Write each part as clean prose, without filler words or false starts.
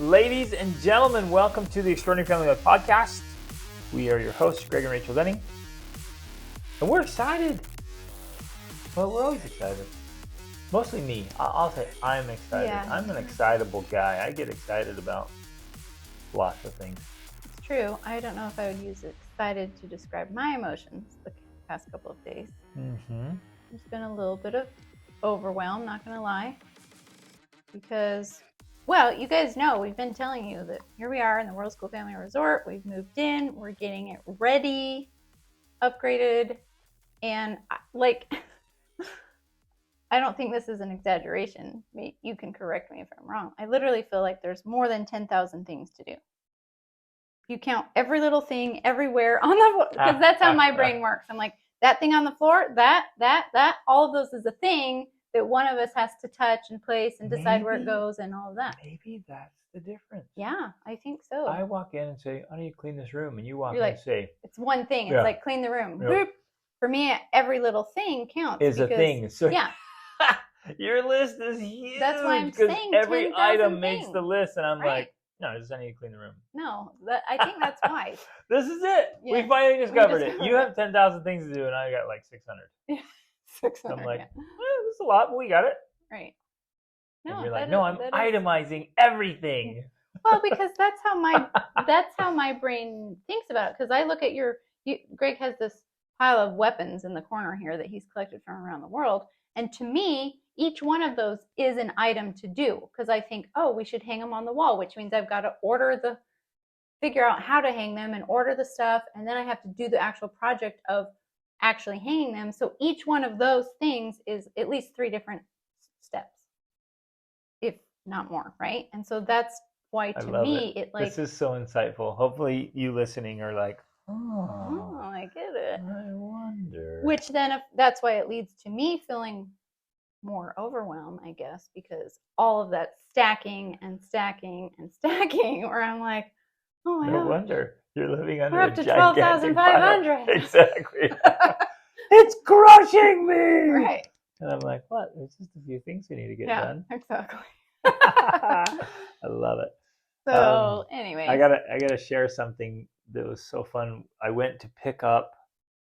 Ladies and gentlemen, welcome to the Extraordinary Family Life Podcast. We are your hosts, Greg and Rachel Denning. And we're excited. Well, we're always excited. Mostly me. I'll say I'm excited. Yeah. I'm an excitable guy. I get excited about lots of things. It's true. I don't know if I would use excited to describe my emotions the past couple of days. There's been a little bit of overwhelm, not going to lie. Because, well, you guys know, we've been telling you that here we are in the Worldschool Family Resort. We've moved in. We're getting it ready, upgraded. And, I don't think this is an exaggeration. You can correct me if I'm wrong. I literally feel like there's more than 10,000 things to do. You count every little thing everywhere on the, because that's how my brain works. I'm like, that thing on the floor, that, all of those is a thing that one of us has to touch and place and decide where it goes and all of that. Maybe that's the difference. Yeah, I think so. I walk in and say, I need to clean this room. And you walk You're in like, and say, it's one thing. It's like clean the room. Yeah. Boop. For me, every little thing counts. Is a thing. So yeah. Your list is huge. That's why I'm because saying every 10,000 item makes things. the list, and I'm Right. like, no, I just need to clean the room. No, I think that's why. This is it. Yeah. We finally discovered it. discovered You it. have 10,000 things to do, and I got like 600. 600, I'm like, yeah. this is a lot, but we got it. Right. And No, you're like, that no, is- I'm that is- itemizing everything. Well, because that's how my brain thinks about it. Because I look at Greg has this pile of weapons in the corner here that he's collected from around the world, and to me, each one of those is an item to do. Because I think, oh, we should hang them on the wall, which means I've got to figure out how to hang them and order the stuff, and then I have to do the actual project of actually hanging them. So each one of those things is at least 3 different steps, if not more, right? And so that's why, to me, it like, this is so insightful. Hopefully, you listening are like, oh, I get it. I wonder. Which then, that's why it leads to me feeling more overwhelmed, I guess, because all of that stacking and stacking and stacking, where I'm like, oh my No God. wonder you're living under We're a up to gigantic pile. 12,500. Exactly. It's crushing me. Right. And I'm like, what? There's just a few things we need to get Yeah, done. exactly. I love it. So, anyway. I gotta share something that was so fun. I went to pick up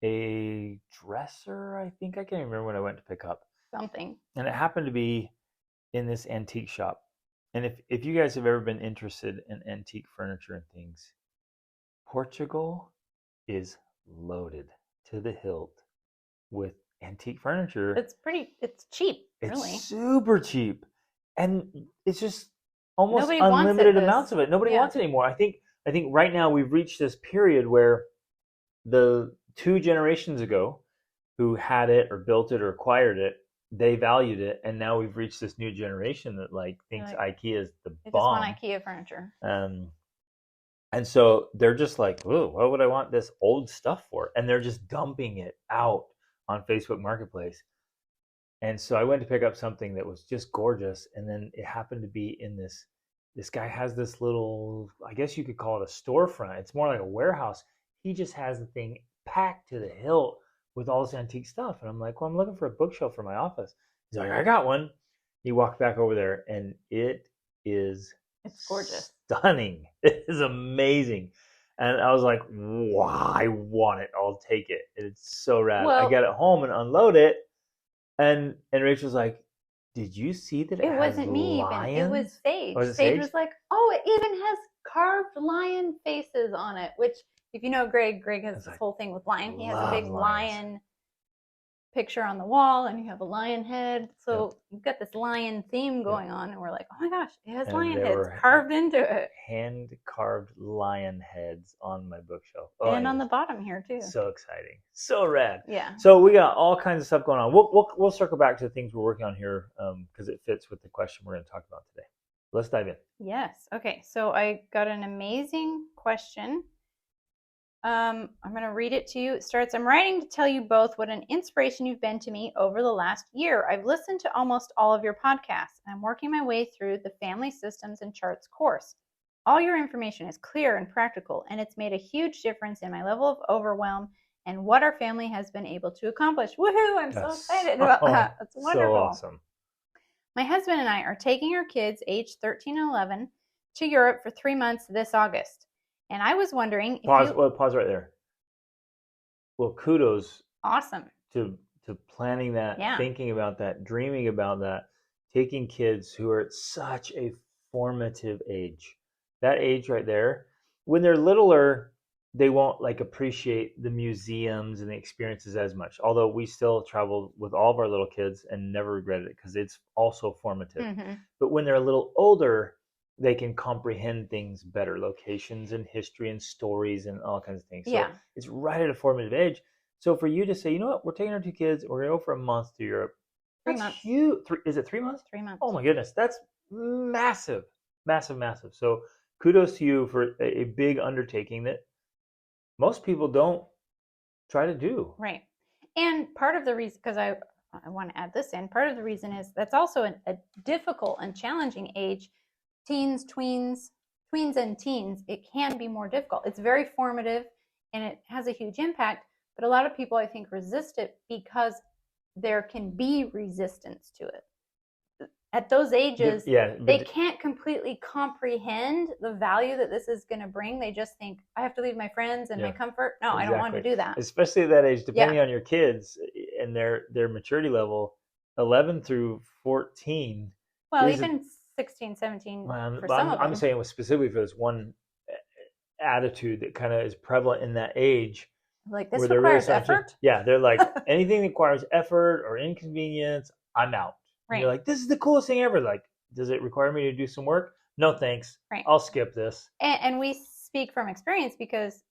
a dresser, I think. I can't even remember what I went to pick up. Something. And it happened to be in this antique shop. And if you guys have ever been interested in antique furniture and things, Portugal is loaded to the hilt with antique furniture. It's cheap, really. It's super cheap. And it's just almost Nobody wants unlimited it, amounts of it. Nobody yeah. wants it anymore. I think right now we've reached this period where the 2 generations ago who had it or built it or acquired it, they valued it, and now we've reached this new generation that thinks IKEA is the They bomb. just want IKEA furniture. And so they're just like, "Whoa, what would I want this old stuff for?" And they're just dumping it out on Facebook Marketplace. And so I went to pick up something that was just gorgeous, and then it happened to be in this guy has this little, I guess you could call it a storefront. It's more like a warehouse. He just has the thing packed to the hilt with all this antique stuff. And I'm like, well, I'm looking for a bookshelf for my office. He's like, I got one. He walked back over there, and it's gorgeous. Stunning. It is amazing. And I was like, wow, I want it. I'll take it. It's so rad. Well, I get it home and unload it. And Rachel's like, did you see that it has wasn't me lions? even. It was Sage. Was it Sage Sage? was like, oh, it even has carved lion faces on it, which, if you know Greg has this whole thing with lion. He has a big lion picture on the wall, and you have a lion head. So you've got this lion theme going on, and we're like, oh my gosh, it has lion heads carved into it. Hand-carved lion heads on my bookshelf. And on the bottom here, too. So exciting. So rad. Yeah. So we got all kinds of stuff going on. We'll circle back to the things we're working on here because it fits with the question we're going to talk about today. Let's dive in. Yes. Okay. So I got an amazing question. I'm going to read it to you. It starts, I'm writing to tell you both what an inspiration you've been to me over the last year. I've listened to almost all of your podcasts, and I'm working my way through the Family Systems and Charts course. All your information is clear and practical, and it's made a huge difference in my level of overwhelm and what our family has been able to accomplish. Woohoo! I'm so excited about that. That's wonderful. So awesome. My husband and I are taking our kids, aged 13 and 11, to Europe for 3 months this August. And I was wondering if Pause. you. Well, pause right there. Well, kudos Awesome. to planning that, Yeah. thinking about that, dreaming about that, taking kids who are at such a formative age. That age right there, when they're littler, they won't like appreciate the museums and the experiences as much. Although we still travel with all of our little kids and never regretted it because it's also formative. Mm-hmm. But when they're a little older, they can comprehend things better, locations and history and stories and all kinds of things. So Yeah. it's right at a formative age. So for you to say, you know what, we're taking our two kids, we're gonna go for a month to Europe. 3 That's months. huge. Is it 3 months? 3 months. Oh my goodness, that's massive, massive, massive. So kudos to you for a big undertaking that most people don't try to do. Right. And part of the reason, because I want to add this in, part of the reason is that's also a difficult and challenging age. Teens, tweens and teens, it can be more difficult. It's very formative and it has a huge impact, but a lot of people I think resist it because there can be resistance to it. At those ages, they can't completely comprehend the value that this is going to bring. They just think, I have to leave my friends and my comfort. No, exactly. I don't want to do that. Especially at that age, depending on your kids and their maturity level, 11 through 14. Well, even 16, 17 for some of them. I'm saying specifically for this one attitude that kind of is prevalent in that age. Like, this requires effort? Yeah, they're like, anything that requires effort or inconvenience, I'm out. Right. You're like, this is the coolest thing ever. Like, does it require me to do some work? No, thanks. Right. I'll skip this. And we speak from experience because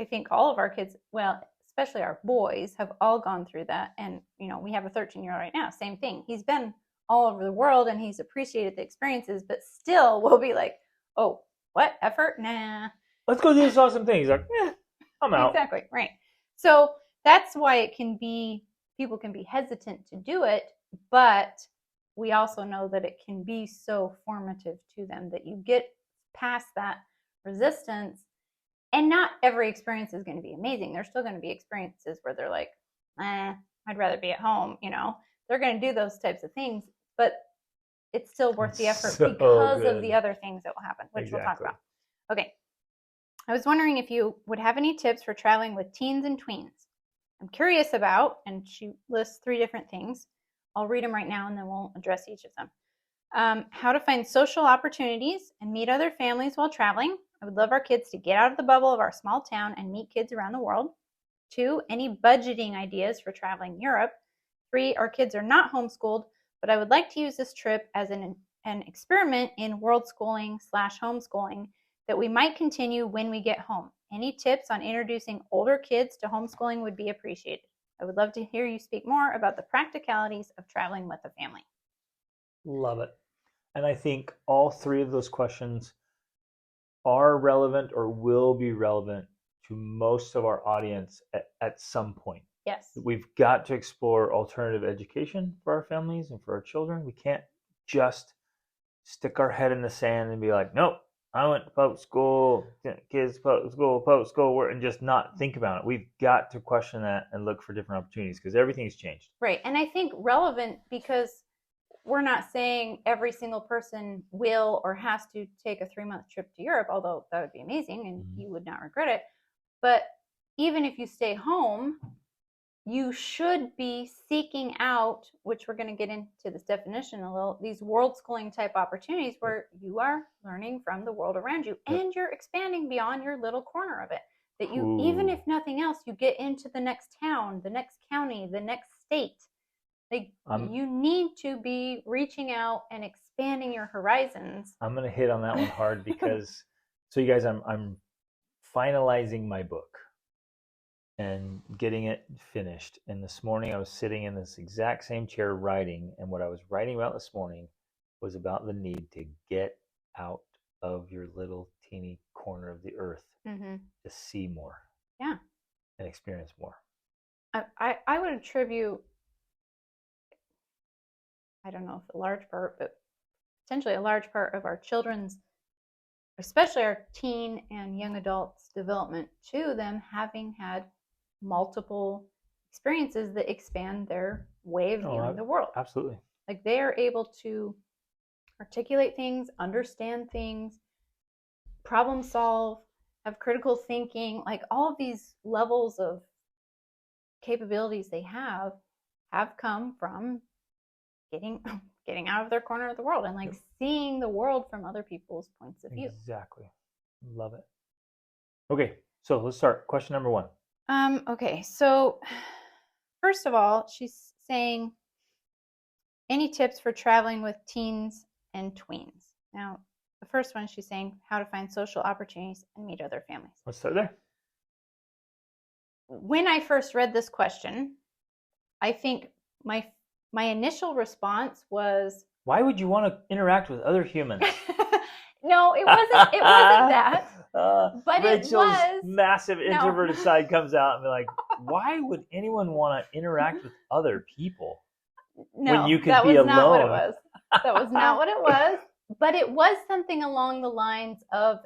I think all of our kids, well, especially our boys, have all gone through that. And, we have a 13-year-old right now. Same thing. He's been all over the world and he's appreciated the experiences, but still will be like, oh, what? Effort? Nah. Let's go do this awesome thing. He's like, I'm out. Exactly. Right. So that's why people can be hesitant to do it. But we also know that it can be so formative to them that you get past that resistance. And not every experience is going to be amazing. There's still going to be experiences where they're like, I'd rather be at home. They're going to do those types of things, but it's still worth the effort because of the other things that will happen, which we'll talk about. Okay. I was wondering if you would have any tips for traveling with teens and tweens. I'm curious about, and she lists 3 different things. I'll read them right now and then we'll address each of them. How to find social opportunities and meet other families while traveling. I would love our kids to get out of the bubble of our small town and meet kids around the world. 2, any budgeting ideas for traveling Europe. 3, our kids are not homeschooled, but I would like to use this trip as an experiment in worldschooling/homeschooling that we might continue when we get home. Any tips on introducing older kids to homeschooling would be appreciated. I would love to hear you speak more about the practicalities of traveling with a family. Love it. And I think all 3 of those questions are relevant or will be relevant to most of our audience at some point. Yes. We've got to explore alternative education for our families and for our children. We can't just stick our head in the sand and be like, nope, I went to public school, kids, public school, and just not think about it. We've got to question that and look for different opportunities because everything's changed. Right. And I think relevant because we're not saying every single person will or has to take a 3-month trip to Europe, although that would be amazing and you would not regret it. But even if you stay home, you should be seeking out, which we're going to get into this definition a little, these world schooling type opportunities where you are learning from the world around you and you're expanding beyond your little corner of it. That you, even if nothing else, you get into the next town, the next county, the next state. Like you need to be reaching out and expanding your horizons. I'm going to hit on that one hard because, so you guys, I'm finalizing my book and getting it finished. And this morning I was sitting in this exact same chair writing, and what I was writing about this morning was about the need to get out of your little teeny corner of the earth to see more, and experience more. I would attribute, I don't know if a large part, but potentially a large part of our children's, especially our teen and young adults' development to them having had multiple experiences that expand their way of viewing the world. Absolutely. Like they are able to articulate things, understand things, problem solve, have critical thinking, like all of these levels of capabilities they have come from getting getting out of their corner of the world and like seeing the world from other people's points of view. Exactly. Love it. Okay, so let's start. Question number 1. Okay, so first of all, she's saying any tips for traveling with teens and tweens. Now, the first one she's saying how to find social opportunities and meet other families. Let's start there. When I first read this question, I think my initial response was, why would you want to interact with other humans? No, it wasn't that. But Rachel's it was massive introverted side comes out and be like, why would anyone want to interact with other people? No, when you could that be was alone. not what it was. That was not what it was. But it was something along the lines of,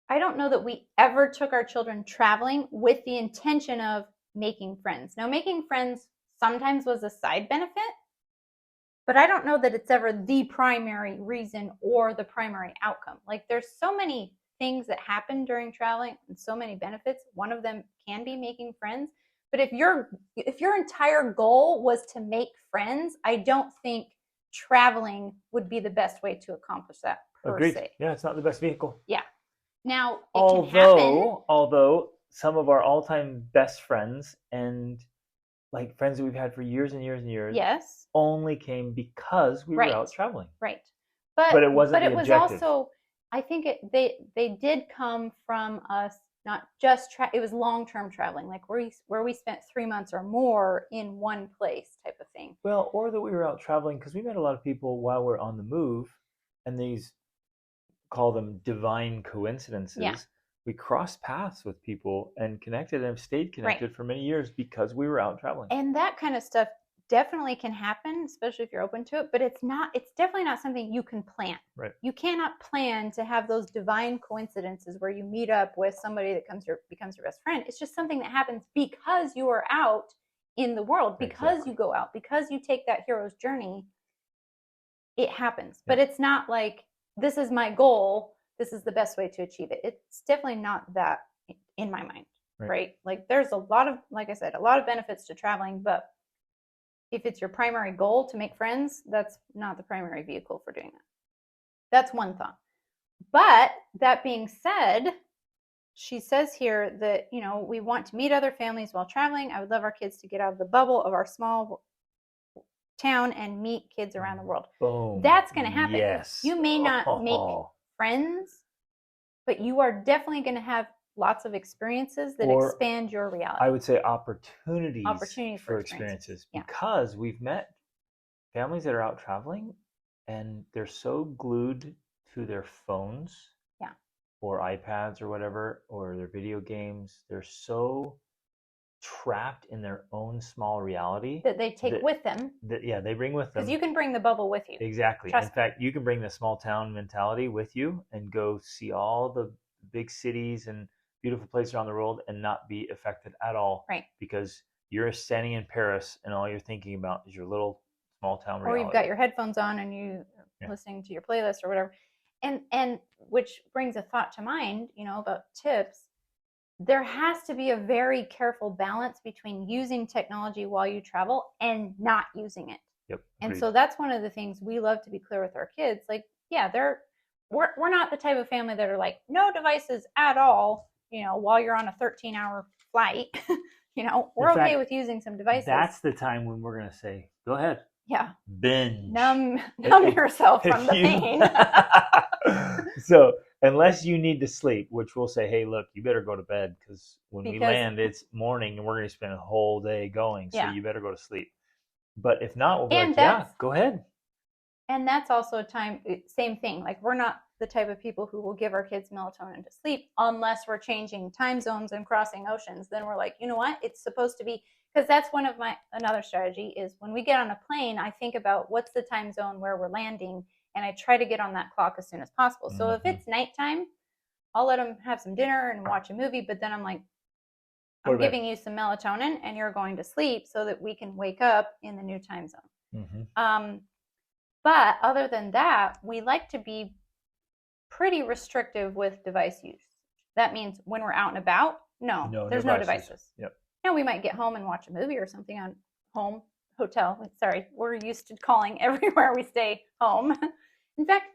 I don't know that we ever took our children traveling with the intention of making friends. Now, making friends sometimes was a side benefit, but I don't know that it's ever the primary reason or the primary outcome. Like, there's so many things that happen during traveling and so many benefits. One of them can be making friends. But if your entire goal was to make friends, I don't think traveling would be the best way to accomplish that per Agreed. se. Yeah, it's not the best vehicle. Yeah. Now, it can happen. Although some of our all-time best friends and like friends that we've had for years and years and years, yes, only came because we were out traveling. Right. But it wasn't. But the it objective. was also, I think they did come from us not just it was long-term traveling, like where we spent 3 months or more in one place type of thing. Well, or that we were out traveling because we met a lot of people while we're on the move, and these call them divine coincidences. Yeah. We crossed paths with people and connected and have stayed connected for many years because we were out traveling. And that kind of stuff definitely can happen, especially if you're open to it, but it's definitely not something you can plan. Right. You cannot plan to have those divine coincidences where you meet up with somebody that becomes your best friend. It's just something that happens because you are out in the world, because you go out, because you take that hero's journey. It happens. Yeah. But it's not like, this is my goal, this is the best way to achieve it. It's definitely not that in my mind, right? Like, there's a lot of, like I said, a lot of benefits to traveling, but if it's your primary goal to make friends, that's not the primary vehicle for doing that. That's one thought. But that being said, she says here that, we want to meet other families while traveling. I would love our kids to get out of the bubble of our small town and meet kids around the world. Boom. That's going to happen. Yes. You may not make friends, but you are definitely going to have lots of experiences that expand your reality. I would say opportunities for experiences. Because we've met families that are out traveling and they're so glued to their phones or iPads or whatever, or their video games. They're so trapped in their own small reality that they take with them. They bring with them. Because you can bring the bubble with you. Exactly. In fact, you can bring the small town mentality with you and go see all the big cities and beautiful places around the world and not be affected at all. Right. Because you're standing in Paris and all you're thinking about is your little small town reality. Or you've got your headphones on and you listening to your playlist or whatever. And which brings a thought to mind, about tips. There has to be a very careful balance between using technology while you travel and not using it. Yep. And so that's one of the things we love to be clear with our kids. Like, we're not the type of family that are like, no devices at all, while you're on a 13-hour flight. We're okay with using some devices. That's the time when we're going to say, go ahead. Yeah. Binge. Numb yourself from the pain. So unless you need to sleep, which we'll say, hey, look, you better go to bed because we land, it's morning and we're going to spend a whole day going. So you better go to sleep. But if not, we'll be like, go ahead. And that's also a time, same thing. Like, we're not the type of people who will give our kids melatonin to sleep unless we're changing time zones and crossing oceans. Then we're like, you know what? It's supposed to be, because that's another strategy is when we get on a plane, I think about what's the time zone where we're landing, and I try to get on that clock as soon as possible. So if it's nighttime, I'll let them have some dinner and watch a movie, but then I'm like, I'm giving you some melatonin and you're going to sleep so that we can wake up in the new time zone. Mm-hmm. But other than that, we like to be pretty restrictive with device use. That means when we're out and about, no, No there's no devices. devices. Yep. Now we might get home and watch a movie or something on home, hotel. Sorry, we're used to calling everywhere we stay home. In fact,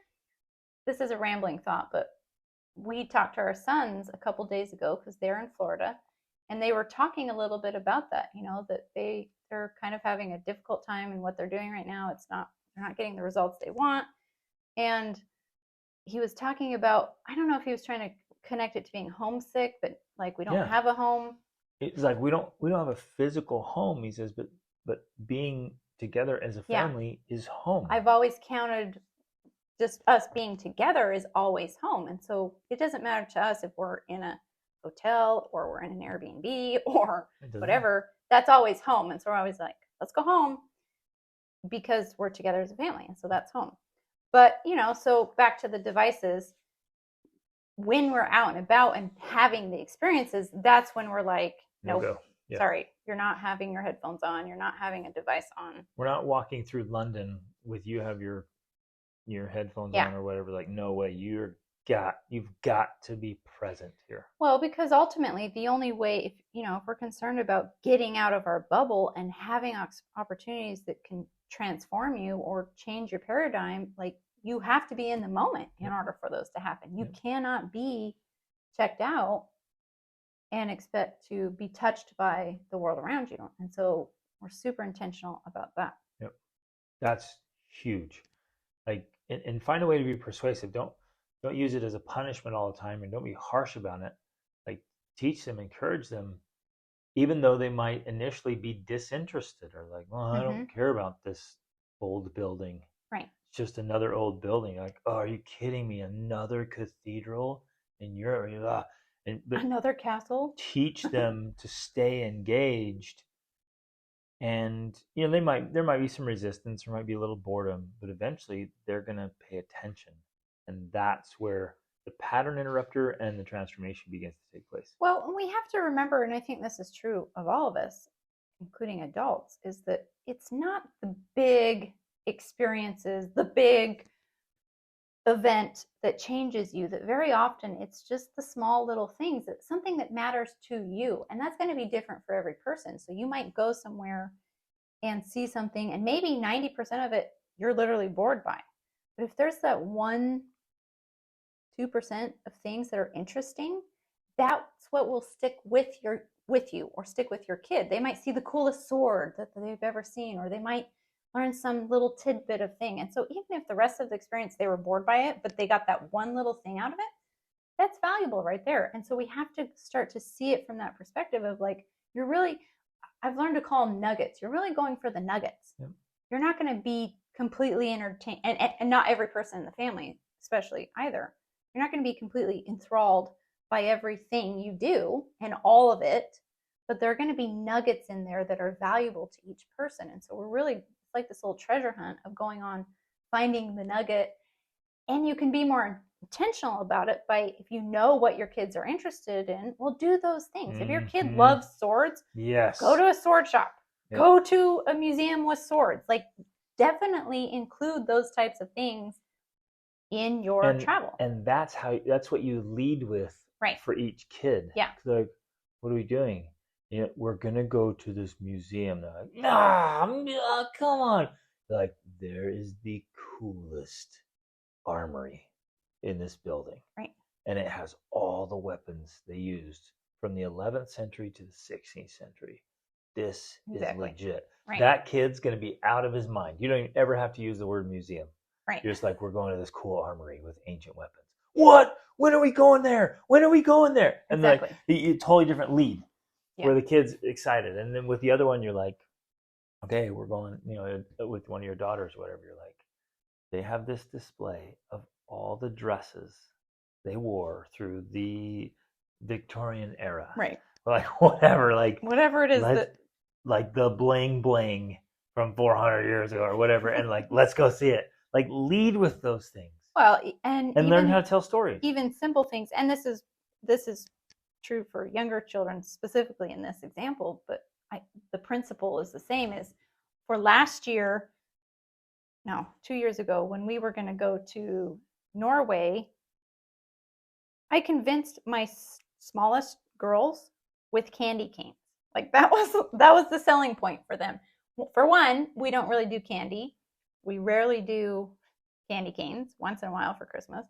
this is a rambling thought, but we talked to our sons a couple days ago because they're in Florida, and they were talking a little bit about that. That they're kind of having a difficult time in what they're doing right now. They're not getting the results they want, and he was talking about, I don't know if he was trying to connect it to being homesick, but like we don't have a home. It's like we don't have a physical home, he says, but being together as a family is home. I've always counted just us being together is always home. And so it doesn't matter to us if we're in a hotel or we're in an Airbnb or whatever, that's always home. And so we're always like, let's go home because we're together as a family. And so that's home. But, so back to the devices, when we're out and about and having the experiences, that's when we're like, nope, sorry, you're not having your headphones on. You're not having a device on. We're not walking through London with you have your headphones on or whatever. Like, no way, you've got to be present here. Well, because ultimately the only way, if we're concerned about getting out of our bubble and having opportunities that can transform you or change your paradigm, like you have to be in the moment in order for those to happen. You cannot be checked out and expect to be touched by the world around you. And so we're super intentional about that. Yep. That's huge. Like, and find a way to be persuasive. Don't use it as a punishment all the time, and don't be harsh about it. Like, teach them, encourage them, even though they might initially be disinterested or like, well, I don't care about this old building. Right. It's just another old building. Like, oh, are you kidding me? Another cathedral in Europe? But another castle. Teach them to stay engaged. And there might be some resistance, there might be a little boredom, but eventually they're going to pay attention, and that's where the pattern interrupter and the transformation begins to take place. Well, we have to remember, and I think this is true of all of us, including adults, is that it's not the big experiences, the big event that changes you, that very often it's just the small little things, that something that matters to you, and that's going to be different for every person. So you might go somewhere and see something, and maybe 90% of it you're literally bored by, but if there's that 1-2% of things that are interesting, that's what will stick with you or stick with your kid. They might see the coolest sword that they've ever seen, or they might learn some little tidbit of thing. And so even if the rest of the experience they were bored by it, but they got that one little thing out of it, that's valuable right there. And so we have to start to see it from that perspective of like, I've learned to call them nuggets. You're really going for the nuggets. Yep. You're not going to be completely entertained, and not every person in the family, especially either. You're not going to be completely enthralled by everything you do and all of it, but there are going to be nuggets in there that are valuable to each person. And so we're really like this little treasure hunt of going on, finding the nugget, and you can be more intentional about it by, if you know what your kids are interested in, well, do those things. If your kid loves swords, go to a sword shop, go to a museum with swords. Like, definitely include those types of things in your travel. And that's what you lead with for each kid. Yeah. Like, what are we doing? We're gonna go to this museum. They're like, nah, come on. They're like, there is the coolest armory in this building. Right. And it has all the weapons they used from the 11th century to the 16th century. This is legit. Right. That kid's gonna be out of his mind. You don't even ever have to use the word museum. Right. You're just like, we're going to this cool armory with ancient weapons. What? When are we going there? When are we going there? And like, a totally different lead. Yeah. Where the kid's excited. And then with the other one, you're like, okay, we're going, with one of your daughters or whatever, you're like, they have this display of all the dresses they wore through the Victorian era. Right. Like, whatever. Like, whatever it is like the bling bling from 400 years ago or whatever. And like, let's go see it. Like, lead with those things. Well, and learn how to tell stories. Even simple things. And this is true for younger children specifically in this example, but the principle is the same. As for 2 years ago, when we were going to go to Norway I convinced my smallest girls with candy canes. Like that was the selling point for them. For one, we don't really do candy. We rarely do candy canes, once in a while for Christmas.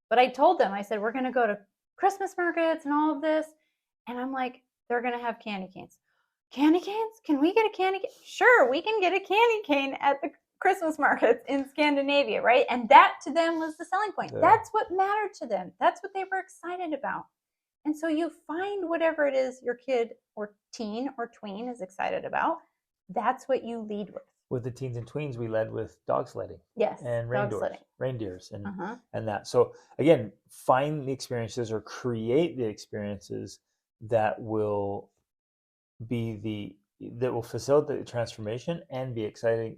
But I told them, I said, we're going to go to Christmas markets and all of this. And I'm like, they're going to have candy canes. Candy canes? Can we get a candy cane? Sure, we can get a candy cane at the Christmas markets in Scandinavia, right? And that to them was the selling point. Yeah. That's what mattered to them. That's what they were excited about. And so you find whatever it is your kid or teen or tween is excited about. That's what you lead with. With the teens and tweens, we led with dog sledding. Yes, and reindeers, and that. So again, find the experiences or create the experiences that will facilitate the transformation and be exciting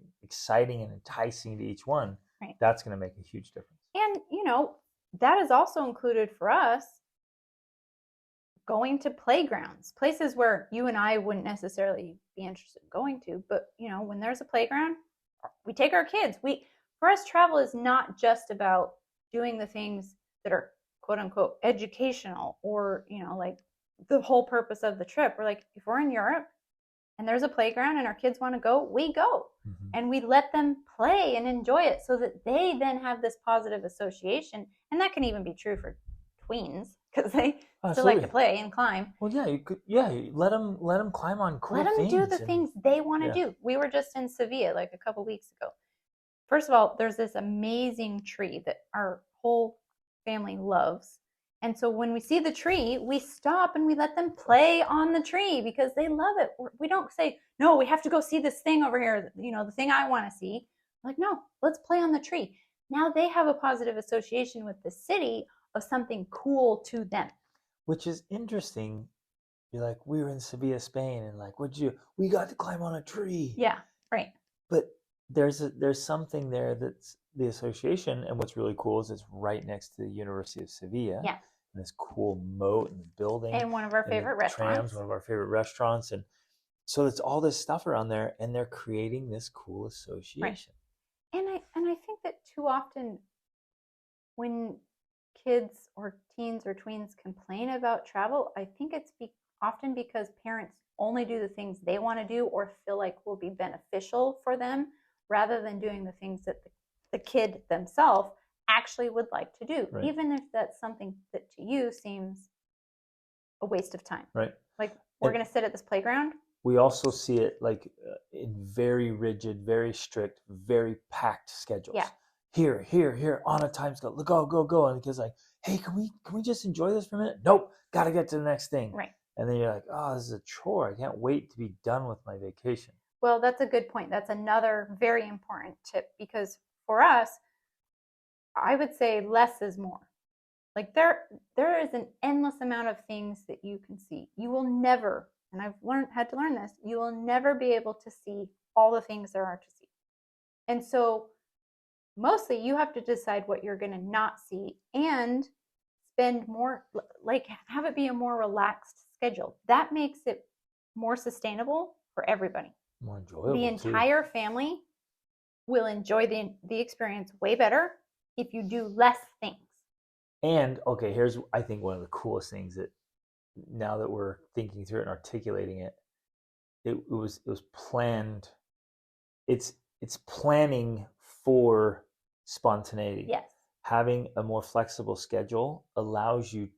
and enticing to each one. Right. That's going to make a huge difference. And that is also included for us going to playgrounds, places where you and I wouldn't necessarily be interested in going to, but when there's a playground, we take our kids. For us, travel is not just about doing the things that are quote unquote educational or like the whole purpose of the trip. We're like, if we're in Europe and there's a playground and our kids want to go, we go. Mm-hmm. And we let them play and enjoy it so that they then have this positive association. And that can even be true for tweens because they still like to play and climb. Well, yeah, you could. Yeah, let them climb on cool things. Let them do the things they want to do. We were just in Sevilla like a couple weeks ago. First of all, there's this amazing tree that our whole family loves. And so when we see the tree, we stop and we let them play on the tree because they love it. We don't say, no, we have to go see this thing over here, the thing I want to see. Like, no, let's play on the tree. Now they have a positive association with the city of something cool to them. Which is interesting. You're like, we were in Sevilla, Spain, and like, we got to climb on a tree. Yeah, right. But there's something there that's the association, and what's really cool is it's right next to the University of Sevilla. Yeah. And this cool moat and the building. And one of our favorite restaurants. One of our favorite restaurants. And so it's all this stuff around there, and they're creating this cool association. Right. And I think that too often when kids or teens or tweens complain about travel, I think it's often because parents only do the things they want to do or feel like will be beneficial for them rather than doing the things that the kid themselves actually would like to do, right. Even if that's something that to you seems a waste of time. Right. Like, we're going to sit at this playground. We also see it like in very rigid, very strict, very packed schedules. Yeah. Here, on a time scale. Go. And the kid's like, hey, can we just enjoy this for a minute? Nope, got to get to the next thing. Right. And then you're like, oh, this is a chore. I can't wait to be done with my vacation. Well, that's a good point. That's another very important tip because for us, I would say less is more. Like there is an endless amount of things that you can see. You will never, and I've had to learn this, you will never be able to see all the things there are to see. And so mostly you have to decide what you're going to not see and spend more, like have it be a more relaxed schedule. That makes it more sustainable for everybody. More enjoyable. The entire family will enjoy the experience way better if you do less things. And okay, here's I think one of the coolest things that now that we're thinking through it and articulating it, it was planned. It's planning for spontaneity. Yes. Having a more flexible schedule allows you,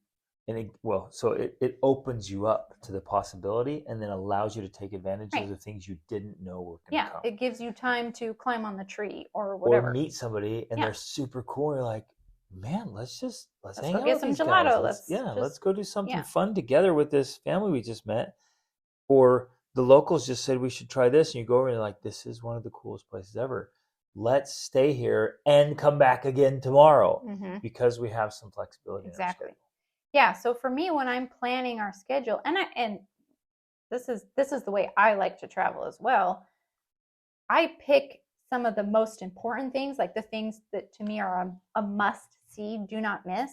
so it opens you up to the possibility and then allows you to take advantage of the things you didn't know were going to come. Yeah, it gives you time to climb on the tree or whatever. Or meet somebody and they're super cool. You're like, man, let's hang go out get with some these gelato. guys. Let's go do something fun together with this family we just met. Or the locals just said we should try this, and you go over and you're like, this is one of the coolest places ever. Let's stay here and come back again tomorrow because we have some flexibility. Exactly. Yeah. So for me, when I'm planning our schedule, and this is the way I like to travel as well, I pick some of the most important things, like the things that to me are a must see, do not miss.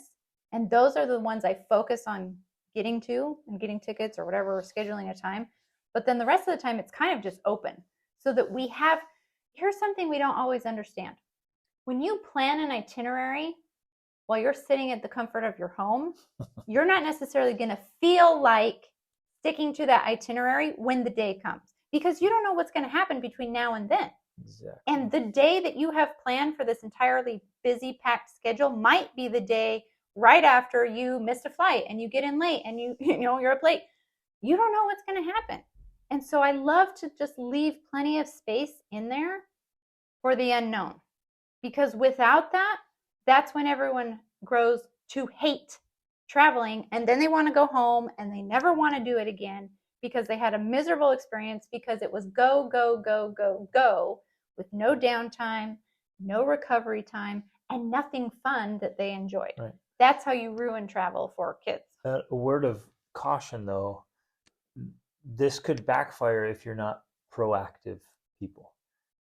And those are the ones I focus on getting to and getting tickets or whatever, or scheduling a time. But then the rest of the time, it's kind of just open so that we have, here's something we don't always understand. When you plan an itinerary, while you're sitting at the comfort of your home, you're not necessarily going to feel like sticking to that itinerary when the day comes, because you don't know what's going to happen between now and then. Exactly. And the day that you have planned for this entirely busy, packed schedule might be the day right after you missed a flight and you get in late and you're up late. You don't know what's going to happen. And so I love to just leave plenty of space in there for the unknown, because without that, that's when everyone grows to hate traveling, and then they want to go home and they never want to do it again because they had a miserable experience, because it was go, go, go, go, go, with no downtime, no recovery time, and nothing fun that they enjoyed. Right. That's how you ruin travel for kids. A word of caution, though, this could backfire if you're not proactive people.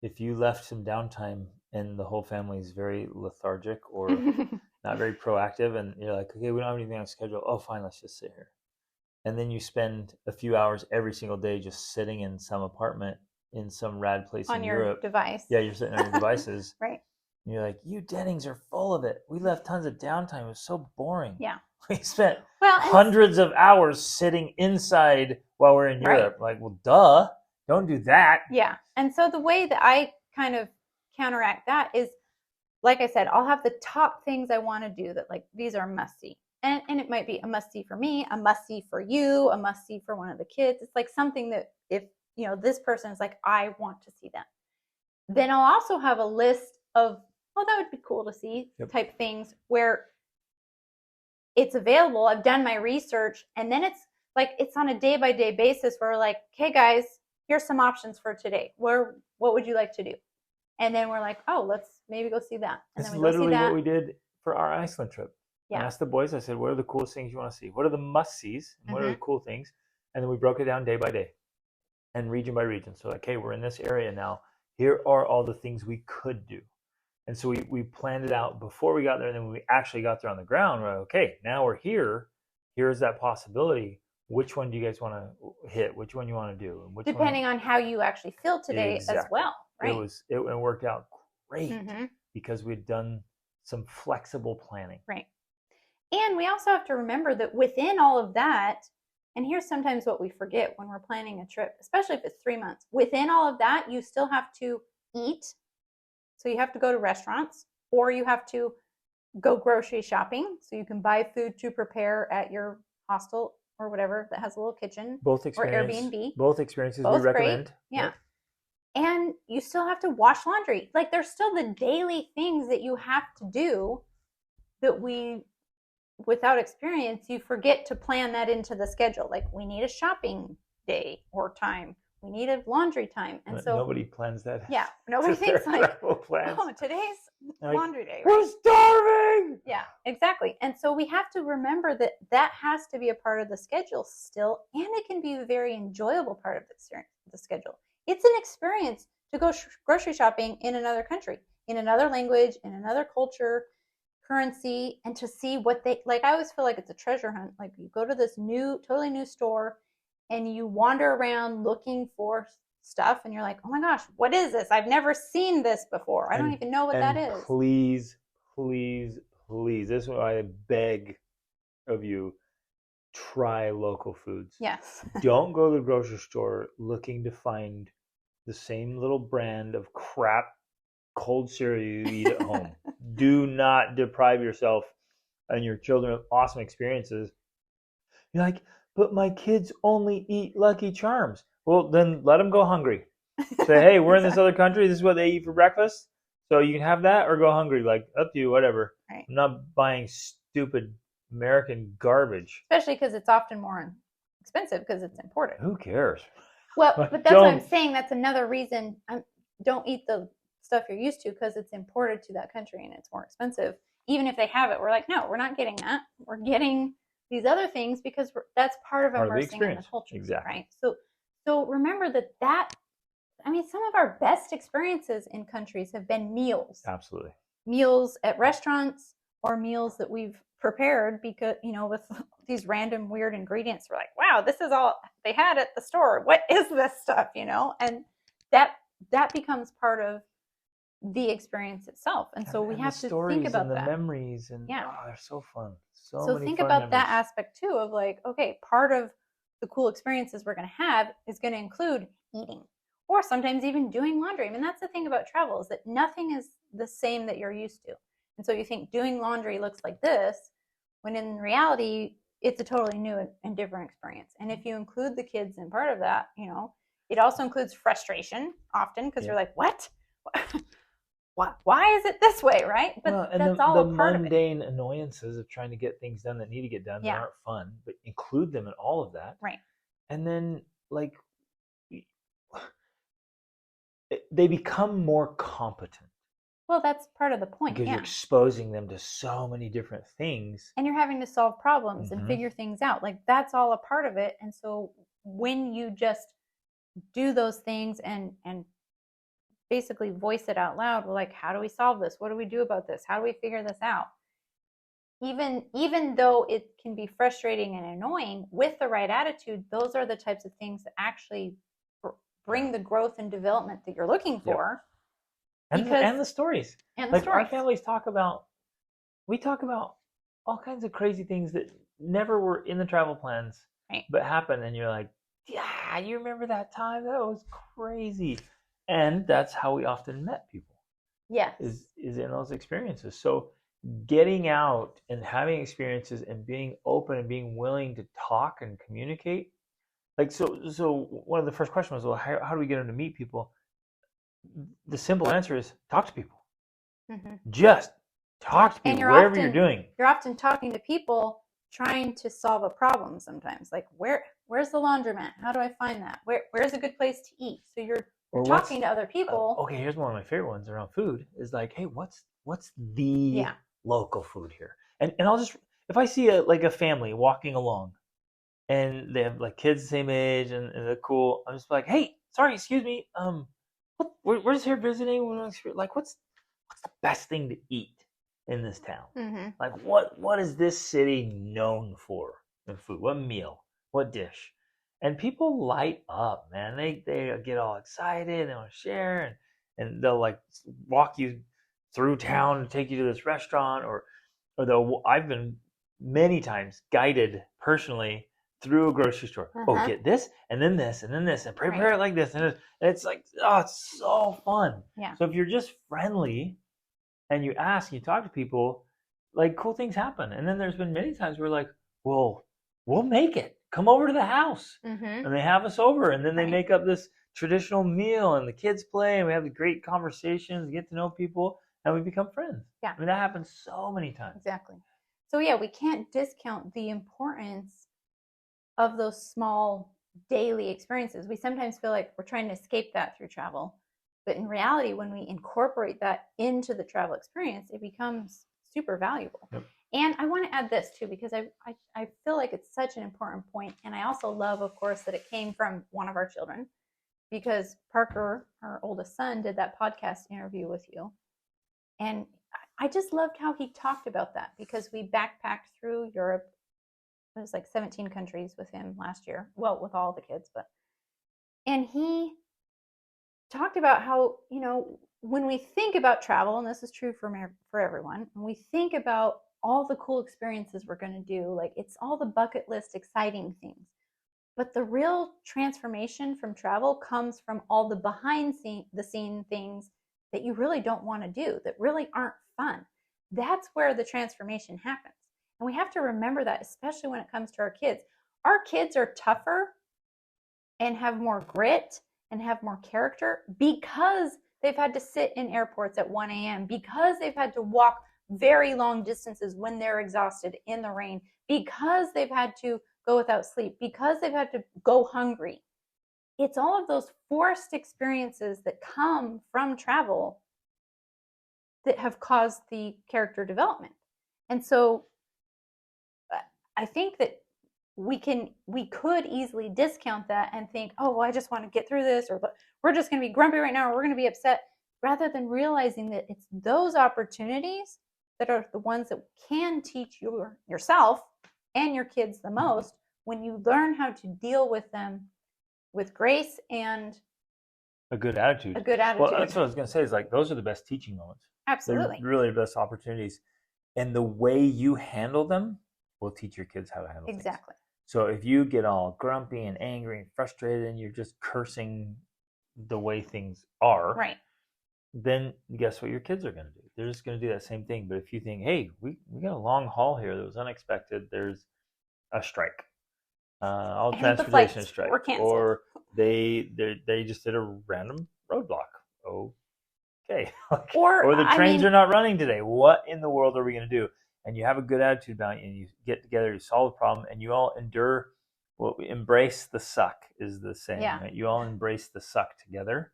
If you left some downtime and the whole family is very lethargic or not very proactive, and you're like, okay, we don't have anything on schedule. Oh, fine, let's just sit here. And then you spend a few hours every single day just sitting in some apartment in some rad place on in your Europe. device. Yeah, you're sitting on your devices. Right. And you're like, you Dennings are full of it. We left tons of downtime. It was so boring. Yeah. We spent hundreds of hours sitting inside while we're in Europe. Like, well, duh. Don't do that. Yeah. And so the way that I kind of counteract that is, like I said, I'll have the top things I want to do that, like, these are must-see. And it might be a must-see for me, a must-see for you, a must-see for one of the kids. It's like something that if, this person is like, I want to see them. Then I'll also have a list of, oh, that would be cool to see type things where it's available. I've done my research, and then it's like, it's on a day-by-day basis where we're like, okay, guys, here's some options for today. What would you like to do? And then we're like, oh, let's maybe go see that. And That's then we literally go see that. what we did for our Iceland trip. Yeah. I asked the boys, I said, what are the coolest things you want to see? What are the must-sees? And what are the cool things? And then we broke it down day by day and region by region. So like, hey, we're in this area now. Here are all the things we could do. And so we planned it out before we got there. And then when we actually got there on the ground, we're like, okay, now we're here. Here's that possibility. Which one do you guys want to hit? Which one you want to do? And which depending on how you actually feel today as well, right? It worked out great because we'd done some flexible planning. Right. And we also have to remember that within all of that, and here's sometimes what we forget when we're planning a trip, especially if it's 3 months, within all of that, you still have to eat. So you have to go to restaurants, or you have to go grocery shopping. So you can buy food to prepare at your hostel or whatever that has a little kitchen. Both or Airbnb. Both experiences we recommend. Great. Yeah. And you still have to wash laundry. Like, there's still the daily things that you have to do that without experience, you forget to plan that into the schedule. Like, we need a shopping day or time. We need a laundry time. And so nobody plans that. Yeah. Nobody thinks like, oh, today's laundry day. Right? We're starving. Yeah, exactly. And so we have to remember that has to be a part of the schedule still. And it can be a very enjoyable part of the schedule. It's an experience to go grocery shopping in another country, in another language, in another culture, currency, and to see what they like. I always feel like it's a treasure hunt. Like, you go to this totally new store and you wander around looking for stuff, and you're like, oh my gosh, what is this? I've never seen this before. I don't even know what that is. Please, please, please, this is what I beg of you. Try local foods. Yes. Don't go to the grocery store looking to find the same little brand of crap cold cereal you eat at home. Do not deprive yourself and your children of awesome experiences. You're like, but my kids only eat Lucky Charms. Well, then let them go hungry. Say, hey, we're in this other country. This is what they eat for breakfast. So you can have that or go hungry. Like, up to you, whatever. Right. I'm not buying stupid American garbage. Especially because it's often more expensive because it's imported. Who cares? Well, but that's what I'm saying. That's another reason. Don't eat the stuff you're used to, because it's imported to that country and it's more expensive. Even if they have it, we're like, no, we're not getting that. We're getting these other things because that's part of immersing in the culture. Exactly. Right. So remember that some of our best experiences in countries have been meals. Absolutely. Meals at restaurants or meals that we've prepared because, with these random weird ingredients. We're like, wow, this is all they had at the store. What is this stuff? And that becomes part of the experience itself. And so we And the have to think stories and about the that. memories, and Yeah. they're so fun. So So many think fun about that memories. aspect too of like, okay, part of the cool experiences we're going to have is going to include eating or sometimes even doing laundry. I mean, that's the thing about travel is that nothing is the same that you're used to. And so you think doing laundry looks like this, when in reality, it's a totally new and different experience. And if you include the kids in part of that, it also includes frustration often because you're Yeah. like, what? Why is it this way, right? But Well, and that's the all a part of it. mundane annoyances of trying to get things done that need to get done that Yeah, aren't fun, but include them in all of that. right. And then, like, they become more competent Well, that's part of the point. because you're Yeah. exposing them to so many different things. And you're having to solve problems and Hmm. figure things out. Like that's all a part of it. And so when you just do those things and basically voice it out loud, we're like, how do we solve this? What do we do about this? How do we figure this out? Even though it can be frustrating and annoying, with the right attitude, those are the types of things that actually bring Yeah. the growth and development that you're looking Yep. for. And Because the stories. and the Like our stories. families we talk about all kinds of crazy things that never were in the travel plans, Right. but happen, and you're like, yeah, you remember that time? That was crazy. And that's how we often met people. Yes. Is in those experiences. So getting out and having experiences and being open and being willing to talk and communicate. Like so one of the first questions was, well, how do we get them to meet people? The simple answer is talk to people. Mm-hmm. Just talk to And people, whatever you're doing. you're often talking to people trying to solve a problem sometimes. Like where's the laundromat? How do I find that? Where's a good place to eat? So you're Or talking to other people. okay, here's one of my favorite ones around food is like, hey, what's the Yeah. local food here? And I'll just, if I see a family walking along and they have like kids the same age and they're cool, I'm just like, hey, sorry, excuse me, we're just here visiting. Like, what's the best thing to eat in this town? Mm-hmm. Like, what is this city known for in food? What meal? What dish? And people light up, man. They get all excited. They want to share, and they'll like walk you through town and take you to this restaurant, or they'll. I've been many times guided personally through a grocery store. Oh, Uh-huh. get this, and then this, and then this, and prepare Right. it like this, and it's like, oh, it's so fun. Yeah. So if you're just friendly and you ask, you talk to people, like cool things happen. And then there's been many times where like, well, we'll make it. Come over to the house, Mm-hmm. and they have us over, and then they Right. make up this traditional meal, and the kids play, and we have the great conversations, get to know people, and we become friends. Yeah. I mean, that happens so many times. Exactly. So yeah, we can't discount the importance of those small daily experiences. We sometimes feel like we're trying to escape that through travel. But in reality, when we incorporate that into the travel experience, it becomes super valuable. Yep. And I want to add this too, because I feel like it's such an important point. And I also love, of course, that it came from one of our children, because Parker, our oldest son, did that podcast interview with you. And I just loved how he talked about that, because we backpacked through Europe. It was like 17 countries with him last year. Well, with all the kids, and he talked about how, when we think about travel, and this is true for everyone, when we think about all the cool experiences we're going to do, like it's all the bucket list exciting things. But the real transformation from travel comes from all the behind the scene things that you really don't want to do, that really aren't fun. That's where the transformation happens. And we have to remember that, especially when it comes to our kids. Our kids are tougher and have more grit and have more character because they've had to sit in airports at 1 a.m., because they've had to walk very long distances when they're exhausted in the rain, because they've had to go without sleep, because they've had to go hungry. It's all of those forced experiences that come from travel that have caused the character development. And so I think that we could easily discount that and think, oh, well, I just want to get through this, or we're just going to be grumpy right now, or we're going to be upset, rather than realizing that it's those opportunities that are the ones that can teach yourself and your kids the most, when you learn how to deal with them with grace and A good attitude. A good Well, attitude. that's what I was going to say is like those are the best teaching moments. They're Absolutely. really the best opportunities. And the way you handle them will teach your kids how to handle things. Exactly. So if you get all grumpy and angry and frustrated and you're just cursing the way things are, Right. then guess what your kids are going to do? They're just going to do that same thing. But if you think, hey, we got a long haul here that was unexpected, there's a strike, all And the transportation flights strike, were canceled. or they just did a random roadblock. Okay, or the I trains mean, are not running today. What in the world are we going to do? And you have a good attitude about it, and you get together, you solve the problem, and you all endure. What we embrace the suck is the saying, yeah. right? You all embrace the suck together.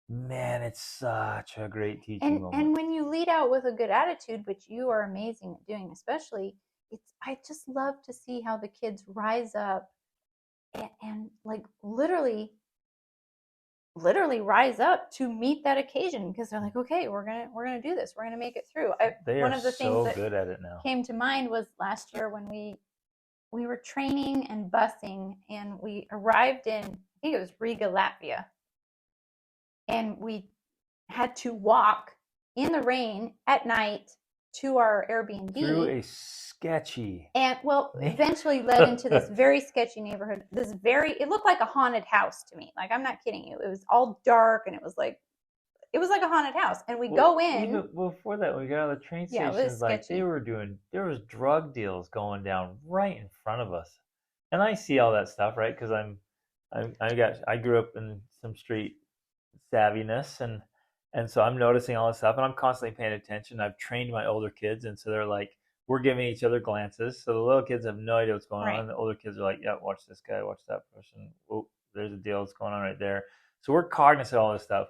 Man, it's such a great teaching moment. And when you lead out with a good attitude, which you are amazing at doing, especially, I just love to see how the kids rise up and like literally rise up to meet that occasion because they're like, okay, we're gonna do this, we're gonna make it through. They One are of the things so that good at it now. came to mind was last year when we were training and busing, and we arrived in, I think it was Riga, Latvia, and we had to walk in the rain at night to our Airbnb Through a sketchy and eventually led into this very sketchy neighborhood. It looked like a haunted house to me. Like, I'm not kidding you. It was all dark and it was like a haunted house. And we go in. Even before that, when we got out of the train Yeah, stations, like there was drug deals going down right in front of us, and I see all that stuff, right? Because I grew up in some street savviness, and so I'm noticing all this stuff, and I'm constantly paying attention. I've trained my older kids, and so they're like, we're giving each other glances. So the little kids have no idea what's going on. The older kids are like, yeah, watch this guy, watch that person. Oh, there's a deal that's going on right there. So we're cognizant of all this stuff.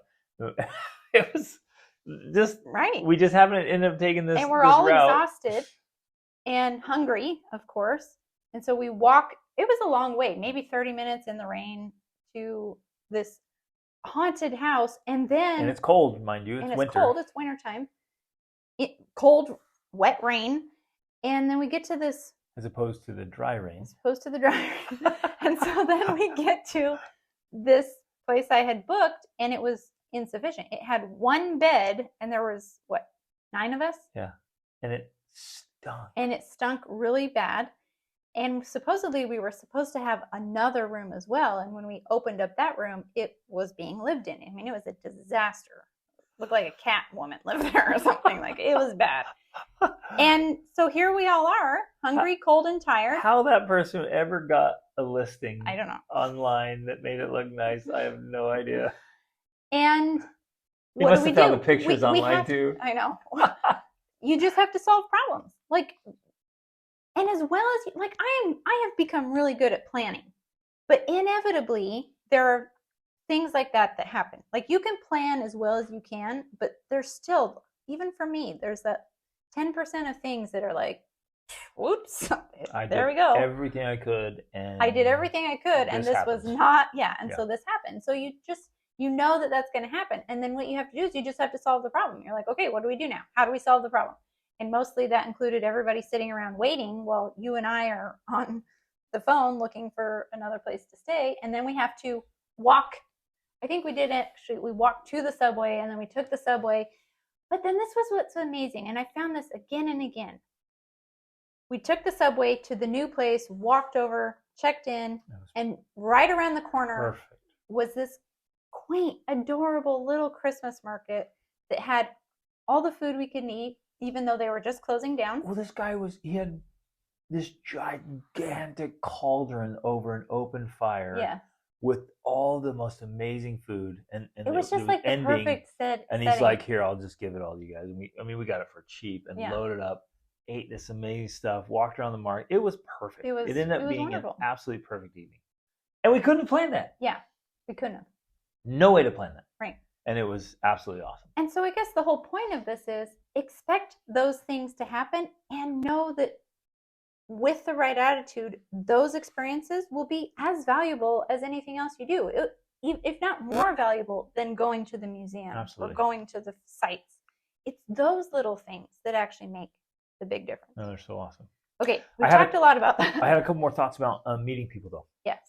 It was just right. We just haven't ended up taking this. And we're this all route. exhausted and hungry, of course. And so we walk. It was a long way, maybe 30 minutes in the rain to this haunted house, and it's cold, mind you. It's winter. Cold. It's wintertime. Cold, wet rain, and then we get to this. As opposed to the dry rain. And so then we get to this place I had booked, and it was insufficient. It had one bed, and there was 9 of us. Yeah, and it stunk. And it stunk really bad. And supposedly we were supposed to have another room as well. And when we opened up that room, it was being lived in. I mean, it was a disaster. It looked like a cat woman lived there or something. Like, it was bad. And so here we all are, hungry, cold, and tired. How that person ever got a listing, I don't know, online that made it look nice, I have no idea. And you must have found the pictures online too. I know. You just have to solve problems. Like, and as well as, like, I have become really good at planning, but inevitably there are things like that happen. Like, you can plan as well as you can, but there's still, even for me, there's that 10% of things that are like, whoops, there we go. Everything I could, and I did everything I could, and this was not, so this happened. So you know that that's going to happen, and then what you have to do is you just have to solve the problem. You're like, okay, what do we do now? How do we solve the problem? And mostly that included everybody sitting around waiting while you and I are on the phone looking for another place to stay. And then we have to walk. I think we walked to the subway, and then we took the subway. But then this was what's amazing, and I found this again and again. We took the subway to the new place, walked over, checked in, and right around the corner was this quaint, adorable little Christmas market that had all the food we could eat, even though they were just closing down. Well, he had this gigantic cauldron over an open fire. Yeah. With all the most amazing food, and it was just like the perfect setting. And he's like, "Here, I'll just give it all to you guys." And we got it for cheap and loaded up, ate this amazing stuff, walked around the market. It was perfect. It ended up being wonderful. An absolutely perfect evening, and we couldn't plan that. Yeah, we couldn't have. No way to plan that. Right. And it was absolutely awesome. And so I guess the whole point of this is expect those things to happen and know that with the right attitude, those experiences will be as valuable as anything else you do, if not more valuable than going to the museum or going to the sites. It's those little things that actually make the big difference. No, they're so awesome. Okay, we talked a lot about that. I had a couple more thoughts about meeting people, though. Yes.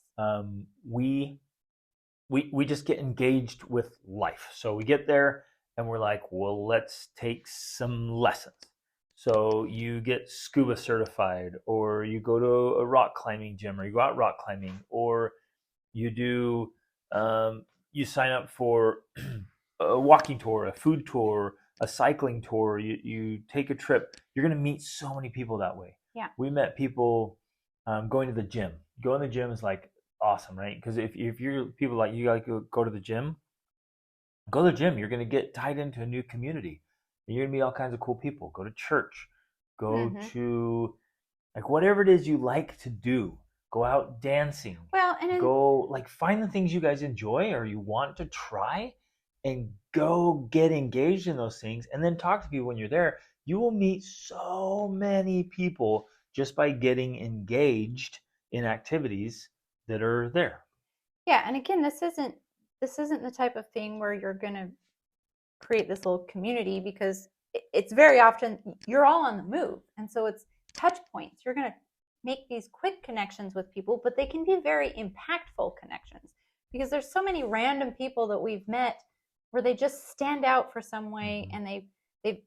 We we just get engaged with life. So we get there and we're like, well, let's take some lessons. So you get scuba certified, or you go to a rock climbing gym, or you go out rock climbing, or you do you sign up for a walking tour, a food tour, a cycling tour. You take a trip. You're going to meet so many people that way. Yeah. We met people going to the gym. Going to the gym is like awesome, right? Because if you're people like you, like go to the gym, go to the gym. You're going to get tied into a new community, and you're going to meet all kinds of cool people. Go to church. Go to like whatever it is you like to do. Go out dancing. Well, and go like find the things you guys enjoy or you want to try, and go get engaged in those things, and then talk to people when you're there. You will meet so many people just by getting engaged in activities that are there. yeah, and again, this isn't the type of thing where you're going to create this little community, because it's very often you're all on the move, and so it's touch points. You're going to make these quick connections with people, but they can be very impactful connections, because there's so many random people that we've met where they just stand out for some way, and they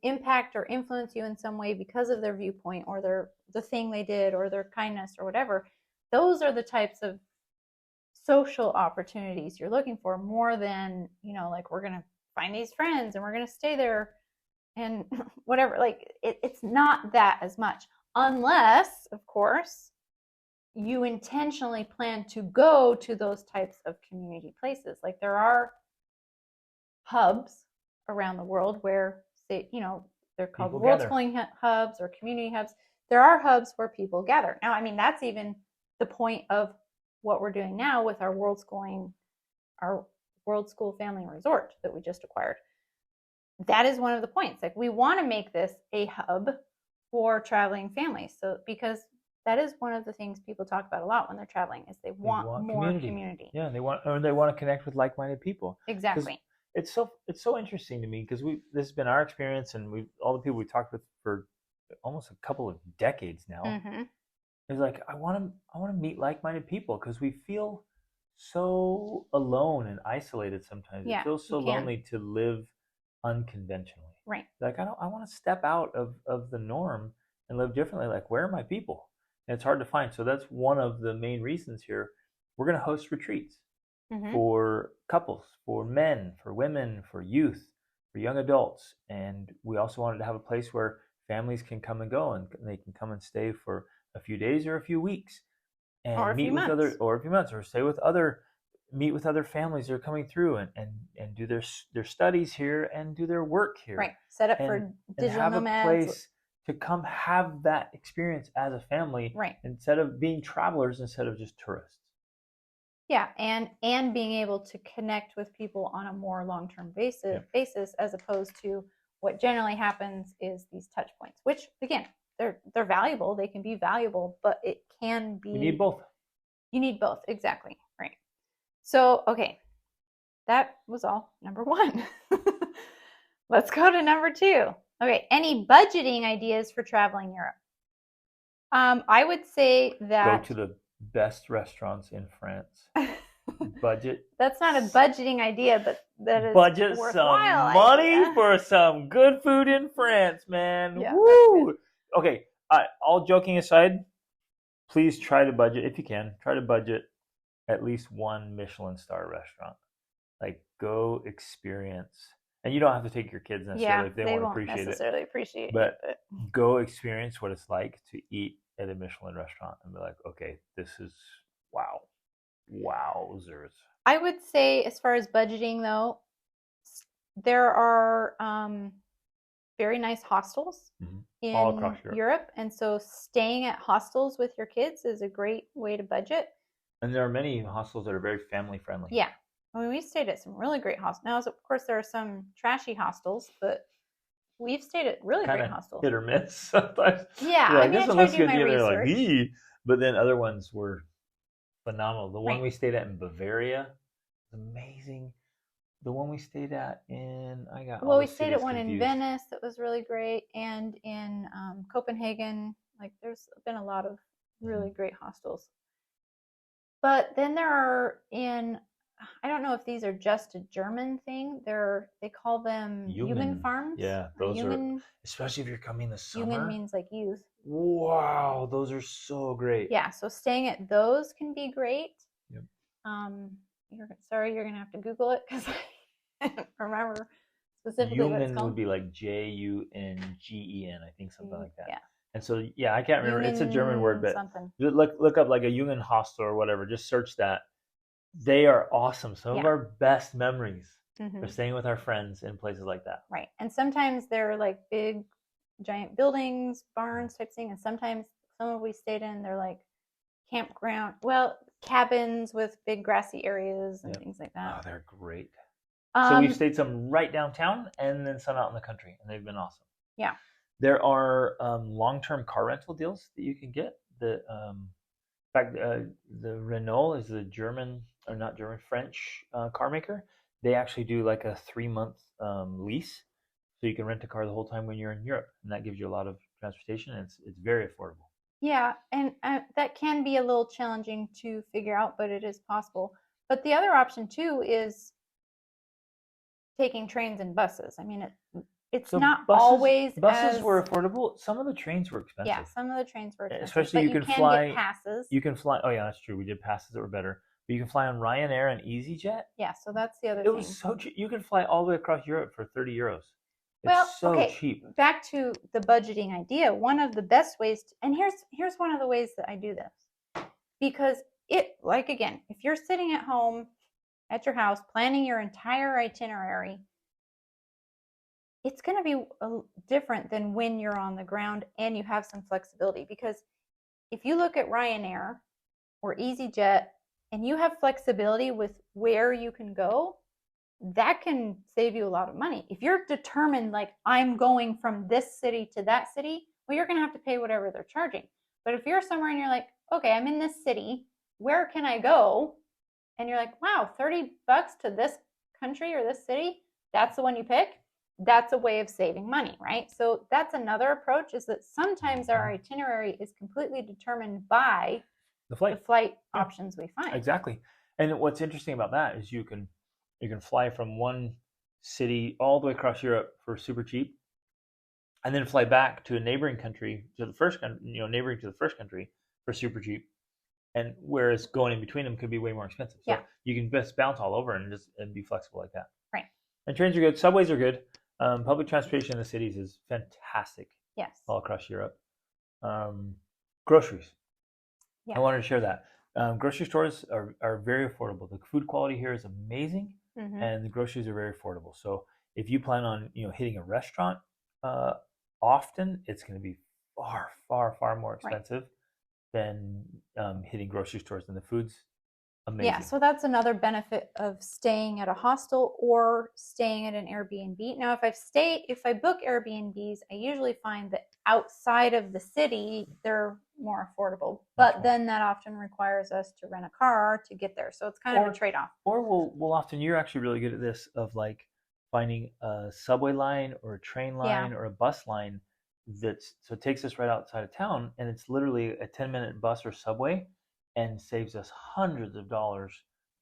impact or influence you in some way because of their viewpoint or the thing they did or their kindness or whatever. Those are the types of social opportunities you're looking for, more than, like, we're going to find these friends and we're going to stay there and whatever. Like, it's not that as much, unless, of course, you intentionally plan to go to those types of community places. Like, there are hubs around the world where, say, they're called worldschooling hubs or community hubs. There are hubs where people gather. Now, I mean, that's even the point of what we're doing now with our Worldschool family resort that we just acquired. That is one of the points. Like, we want to make this a hub for traveling families. So, because that is one of the things people talk about a lot when they're traveling, is they want more community. Yeah, they want to connect with like-minded people. Exactly. It's so interesting to me, because this has been our experience, and all the people we talked with for almost a couple of decades now. It's like, I want to meet like-minded people, because we feel so alone and isolated sometimes. Yeah, it feels so lonely to live unconventionally. Right. Like, I want to step out of the norm and live differently. Like, where are my people? And it's hard to find. So that's one of the main reasons here. We're going to host retreats for couples, for men, for women, for youth, for young adults. And we also wanted to have a place where families can come and go, and they can come and stay for a few days or a few weeks, and meet with other, or a few months, or meet with other families that are coming through, and do their studies here and do their work here. Right. Set up for digital nomads. Have a place to come have that experience as a family. Right. Instead of being travelers, instead of just tourists. Yeah, and being able to connect with people on a more long-term basis, as opposed to what generally happens is these touch points, which, again, they're valuable. They can be valuable, but it can be. You need both. You need both, exactly. Right. So, okay, that was all number 1. Let's go to number 2. Okay, any budgeting ideas for traveling Europe? I would say that go to the best restaurants in France. Budget. That's not a budgeting idea, but that is budget some money for some good food in France, man. Yeah, woo! Okay, all joking aside, please try to budget, if you can, try to budget at least one Michelin star restaurant. Like, go experience. And you don't have to take your kids necessarily if they won't necessarily appreciate it. But go experience what it's like to eat at a Michelin restaurant and be like, okay, this is wow. Wowzers. I would say, as far as budgeting, though, there are very nice hostels in all across Europe. And so staying at hostels with your kids is a great way to budget. And there are many hostels that are very family friendly. Yeah. I mean, we stayed at some really great hostels. Now, of course, there are some trashy hostels, but we've stayed at really great hostels. Hit or miss sometimes. Yeah, I mean, I tried to do my research. Like, ee! But then other ones were phenomenal. The one we stayed at in Bavaria was amazing. The one we stayed at we stayed at one in Venice that was really great, and in Copenhagen. Like, there's been a lot of really great hostels. But then there are in I don't know if these are just a German thing. They call them Jungen Human. farms Yeah, or those are, Jungen. especially if you're coming this Jungen summer. means like youth. Wow, those are so great. Yeah, so staying at those can be great. Yep. Um, you're gonna have to Google it because I don't remember specifically what it's Jungen would called. be like Jungen, I think something like that. Yeah, And so yeah, I can't remember. It's a German word, Jungen but something. look up like a Jungen hostel or whatever. Just search that. They are awesome. Some of Yeah. our best memories are Hmm. staying with our friends in places like that. Right, and sometimes they're like big, giant buildings, barns type thing, and sometimes some of we stayed in they're like campground, well, cabins with big grassy areas and Yep. things like Oh, that. they're great. So we've Um, stayed some right downtown and then some out in the country, and they've been awesome. yeah, There are long-term car rental deals that you can get. In fact, the Renault is the German, or not German, French car maker. They actually do like a 3 month lease, so you can rent a car the whole time when you're in Europe, and that gives you a lot of transportation, and it's very affordable. yeah, and that can be a little challenging to figure out, but it is possible. But the other option too is taking trains and buses. I mean, it's So not buses always buses as, were affordable. Some of the trains were yeah, expensive, some of the trains were expensive, especially but you you can can get fly. passes. You can fly. Oh yeah, that's true. We did passes that were better, but you can fly on Ryanair and EasyJet. Yeah, so that's the other It was thing. so cheap. You can fly all the way across Europe for 30 euros. Well, It's so okay, cheap. back to the budgeting idea. One of the best ways and here's one of the ways that I do this. Because it, like, again, if you're sitting at home at your house planning your entire itinerary, it's going to be different than when you're on the ground and you have some flexibility. Because if you look at Ryanair or EasyJet and you have flexibility with where you can go, that can save you a lot of money. If you're determined, like, I'm going from this city to that city, well, you're going to have to pay whatever they're charging. But if you're somewhere and you're like, okay, I'm in this city, where can I go? And you're like, wow, $30 to this country or this city, that's the one you pick. That's a way of saving money, right? So that's another approach, is that sometimes our itinerary is completely determined by The the flight. flight Yeah, options we find. exactly. And what's interesting about that is you can fly from one city all the way across Europe for super cheap, and then fly back to a neighboring country to the first country, neighboring to the first country for super cheap. And whereas going in between them could be way more expensive. So Yeah. you can just bounce all over and be flexible like that. Right. And trains are good. Subways are good. Public transportation in the cities is fantastic. Yes. All across Europe. Groceries. Yeah. I wanted to share that. Grocery stores are very affordable. The food quality here is amazing, and the groceries are very affordable. So if you plan on hitting a restaurant often, it's going to be far, far, far more expensive than hitting grocery stores. And the food's amazing. Yeah, so that's another benefit of staying at a hostel or staying at an Airbnb. Now, if I book Airbnbs, I usually find that outside of the city, they're more affordable. But then that often requires us to rent a car to get there. So it's kind of a trade-off. Or we'll often, you're actually really good at this, of like finding a subway line or a train line or a bus line so it takes us right outside of town, and it's literally a 10-minute bus or subway, and saves us hundreds of dollars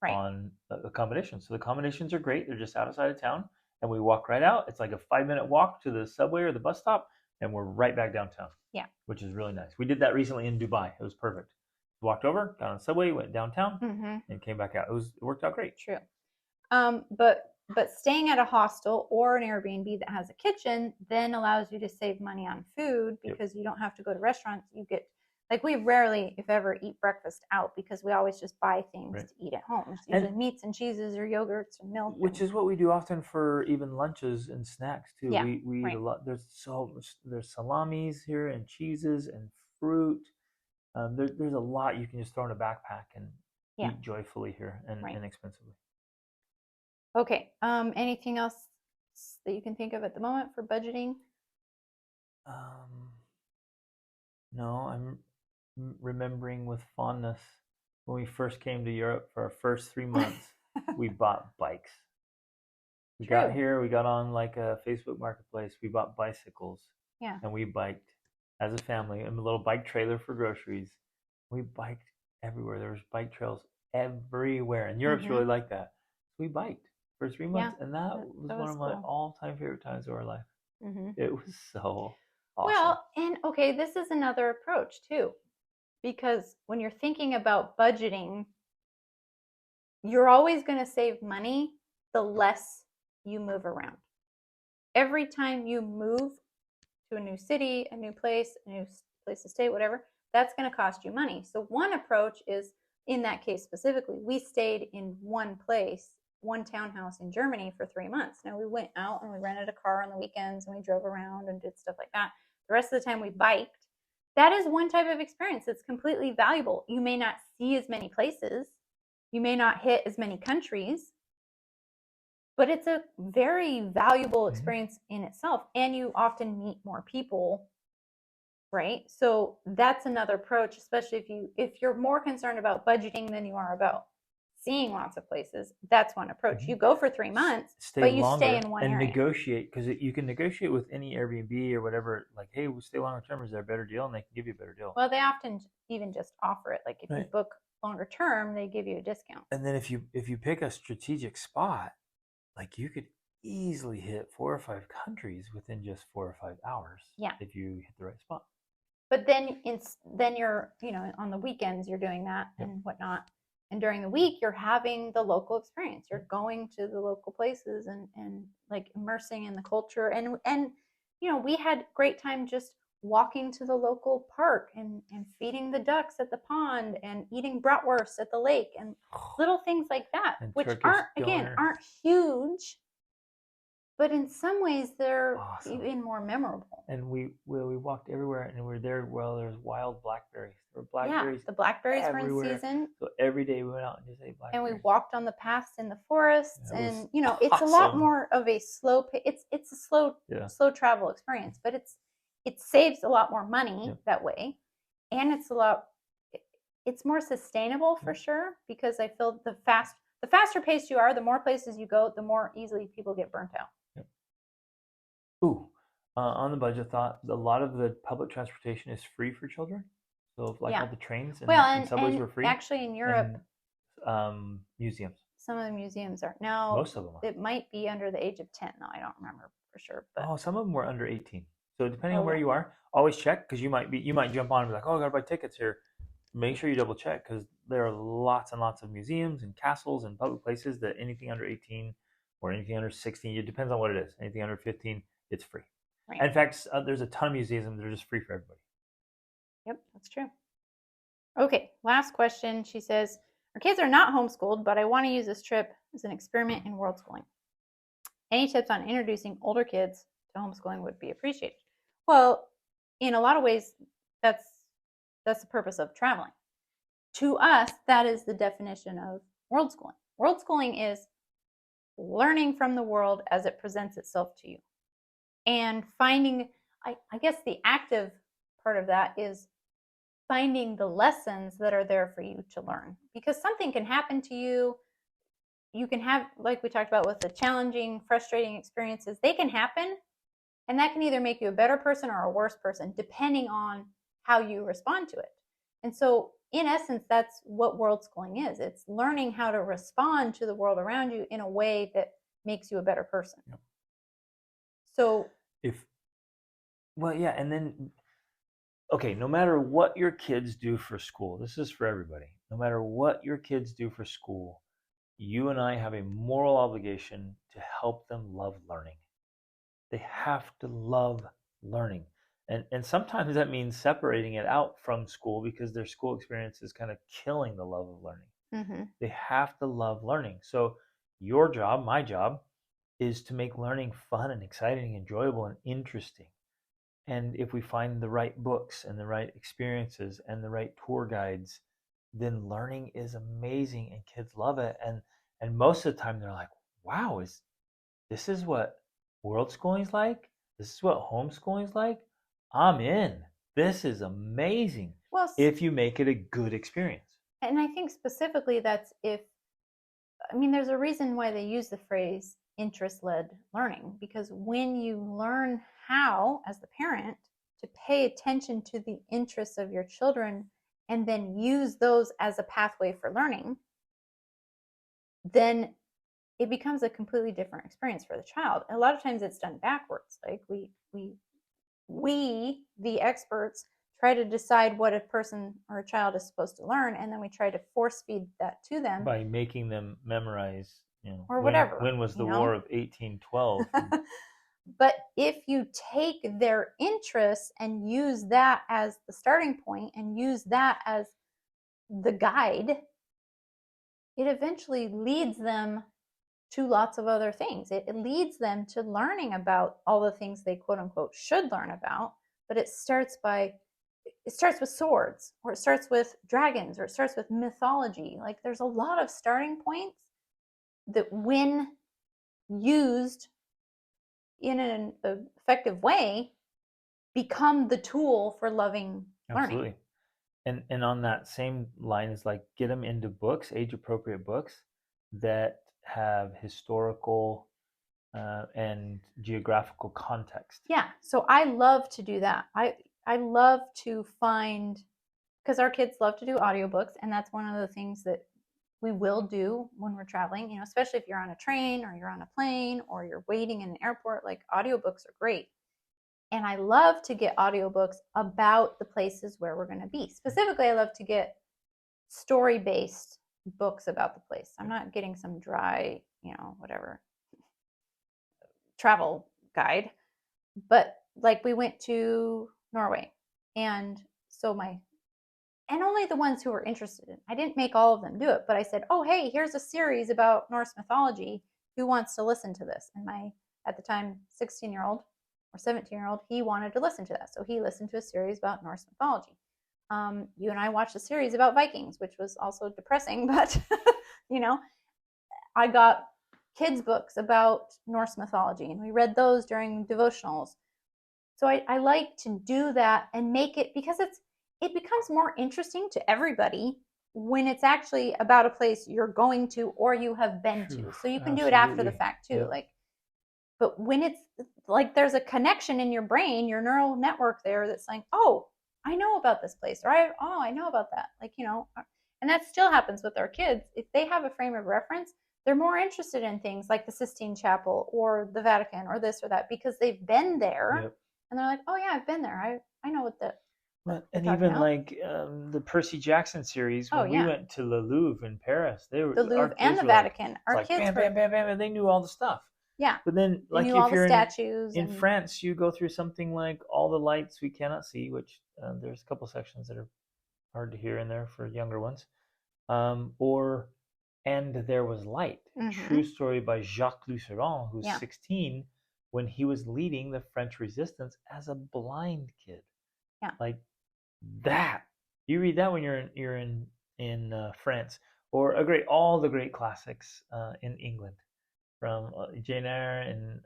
on accommodations. So the accommodations are great. They're just outside of town, and we walk right out. It's like a 5-minute walk to the subway or the bus stop, and we're right back downtown. Yeah, which is really nice. We did that recently in Dubai. It was perfect. Walked over, got on the subway, went downtown, and came back out. It worked out great. True. But staying at a hostel or an Airbnb that has a kitchen then allows you to save money on food, because you don't have to go to restaurants. You get, like, we rarely, if ever, eat breakfast out because we always just buy things to eat at home. It's usually meats and cheeses or yogurts and milk. Which is what we do often for even lunches and snacks too. Yeah, we eat a lot. There's salamis here and cheeses and fruit. There's a lot you can just throw in a backpack and eat joyfully here and inexpensively. Okay. Anything else that you can think of at the moment for budgeting? No, I'm remembering with fondness when we first came to Europe for our first 3 months. We bought bikes. We got here, we got on like a Facebook marketplace. We bought bicycles. Yeah. And we biked as a family in a little bike trailer for groceries. We biked everywhere. There was bike trails everywhere. And Europe's really Mm-hmm. like that. We biked for 3 months, Yeah, and that was that one was of my cool. all-time favorite times of our life. Mm-hmm. It was so awesome. Well, and okay, this is another approach too, because when you're thinking about budgeting, you're always going to save money the less you move around. Every time you move to a new city, a new place to stay, whatever, that's going to cost you money. So one approach is, in that case specifically, we stayed in one place, one townhouse in Germany for 3 months. Now we went out and we rented a car on the weekends and we drove around and did stuff like that. The rest of the time we biked. That is one type of experience that's completely valuable. You may not see as many places, you may not hit as many countries, but it's a very valuable experience in itself, and you often meet more people, right? So that's another approach, especially if you're more concerned about budgeting than you are about seeing lots of places. That's one approach. You go for 3 months, Stay but you stay longer in one and area. negotiate, because you can negotiate with any Airbnb or whatever. Like, hey, we'll stay longer term. Is there a better deal? And they can give you a better deal. Well, they often even just offer it. Like if you Right. book longer term, they give you a discount. And then if you pick a strategic spot, like you could easily hit 4 or 5 countries within just 4 or 5 hours. Yeah. If you hit the right spot. But then you're, on the weekends you're doing that and whatnot. And during the week you're having the local experience. You're going to the local places and like immersing in the culture. And we had great time just walking to the local park and feeding the ducks at the pond and eating bratwurst at the lake and little things like that, And which Turkish aren't huge, but in some ways they're awesome. even more memorable. And we walked everywhere, and we were there while there's wild blackberries. There were blackberries. Yeah, the blackberries everywhere. were in season. So every day we went out and just ate blackberries. And we walked on the paths in the forests, and it's awesome. a lot more of a slow. It's a slow travel experience, but it saves a lot more money that way, and it's more sustainable for sure, because I feel the faster paced you are, the more places you go, the more easily people get burnt out. Ooh, on the budget thought, a lot of the public transportation is free for children. So all the trains and subways were free. Actually in Europe, and, museums. Some of the museums are now. Most of them are. It might be under the age of 10 though. I don't remember for sure. But some of them were under 18. So depending on where you are, always check, because you might jump on and be like, oh, I gotta buy tickets here. Make sure you double check, because there are lots and lots of museums and castles and public places that anything under 18 or anything under 16, it depends on what it is. Anything under 15, it's free. Right. In fact, there's a ton of museums that are just free for everybody. Yep, that's true. Okay, last question. She says, our kids are not homeschooled, but I want to use this trip as an experiment in world schooling. Any tips on introducing older kids to homeschooling would be appreciated. Well, in a lot of ways, that's the purpose of traveling. To us, that is the definition of world schooling. World schooling is learning from the world as it presents itself to you. And finding, I guess the active part of that is finding the lessons that are there for you to learn. Because something can happen to you. You can have, like we talked about with the challenging, frustrating experiences, they can happen. And that can either make you a better person or a worse person, depending on how you respond to it. And so, in essence, that's what world schooling is. It's learning how to respond to the world around you in a way that makes you a better person. Yep. So, and then, okay, no matter what your kids do for school, this is for everybody. No matter what your kids do for school, you and I have a moral obligation to help them love learning. They have to love learning. And sometimes that means separating it out from school, because their school experience is kind of killing the love of learning. Mm-hmm. They have to love learning. So your job, my job, is to make learning fun and exciting, enjoyable and interesting. And if we find the right books and the right experiences and the right tour guides, then learning is amazing and kids love it. And most of the time they're like, wow, this is what world schooling is like? This is what homeschooling is like? I'm in. This is amazing. Well, if you make it a good experience. And I think specifically there's a reason why they use the phrase interest-led learning, because when you learn how, as the parent, to pay attention to the interests of your children and then use those as a pathway for learning, then it becomes a completely different experience for the child. A lot of times it's done backwards. Like we the experts try to decide what a person or a child is supposed to learn, and then we try to force feed that to them by making them memorize, or whatever, when was you the War know. of 1812? But if you take their interests and use that as the starting point and use that as the guide, it eventually leads them to lots of other things. It leads them to learning about all the things they quote unquote should learn about, but it starts with swords, or it starts with dragons, or it starts with mythology. Like there's a lot of starting points that, when used in an effective way, become the tool for loving learning. Absolutely. And on that same line is like, get them into books, age appropriate books that have historical and geographical context. Yeah, so I love to do that. I love to find, because our kids love to do audiobooks, and that's one of the things that we will do when we're traveling, especially if you're on a train or you're on a plane or you're waiting in an airport. Like, audiobooks are great. And I love to get audiobooks about the places where we're going to be. Specifically, I love to get story based books about the place. I'm not getting some dry, whatever travel guide. But like, we went to Norway, and so and only the ones who were interested in. I didn't make all of them do it, but I said, "Oh, hey, here's a series about Norse mythology. Who wants to listen to this?" And my, at the time, 16-year-old or 17-year-old, he wanted to listen to that, so he listened to a series about Norse mythology. You and I watched a series about Vikings, which was also depressing, but you know, I got kids' books about Norse mythology, and we read those during devotionals. So I like to do that and make it, because it becomes more interesting to everybody when it's actually about a place you're going to or you have been to. So you can do it after the fact too. Yep. Like, but when it's like there's a connection in your brain, your neural network there, that's like, oh, I know about this place, or I know about that. Like, and that still happens with our kids. If they have a frame of reference, they're more interested in things like the Sistine Chapel or the Vatican or this or that, because they've been there. Yep. And they're like, oh yeah, I've been there. I know what And they're talking even about. like the Percy Jackson series, Oh when we yeah, went to the Louvre in Paris, the our Louvre and kids the were like, Vatican. it's Our like kids bam, were, bam, bam, bam, and they knew all the stuff. yeah, But then, they like knew all if the you're statues in and France, you go through something like All the Lights We Cannot See, which there's a couple sections that are hard to hear in there for younger ones, or And There Was Light, true story by Jacques Luceron, who's yeah, 16 when he was leading the French resistance as a blind kid. yeah. Like that, you read that when you're in France, or all the great classics in England, from Jane Eyre and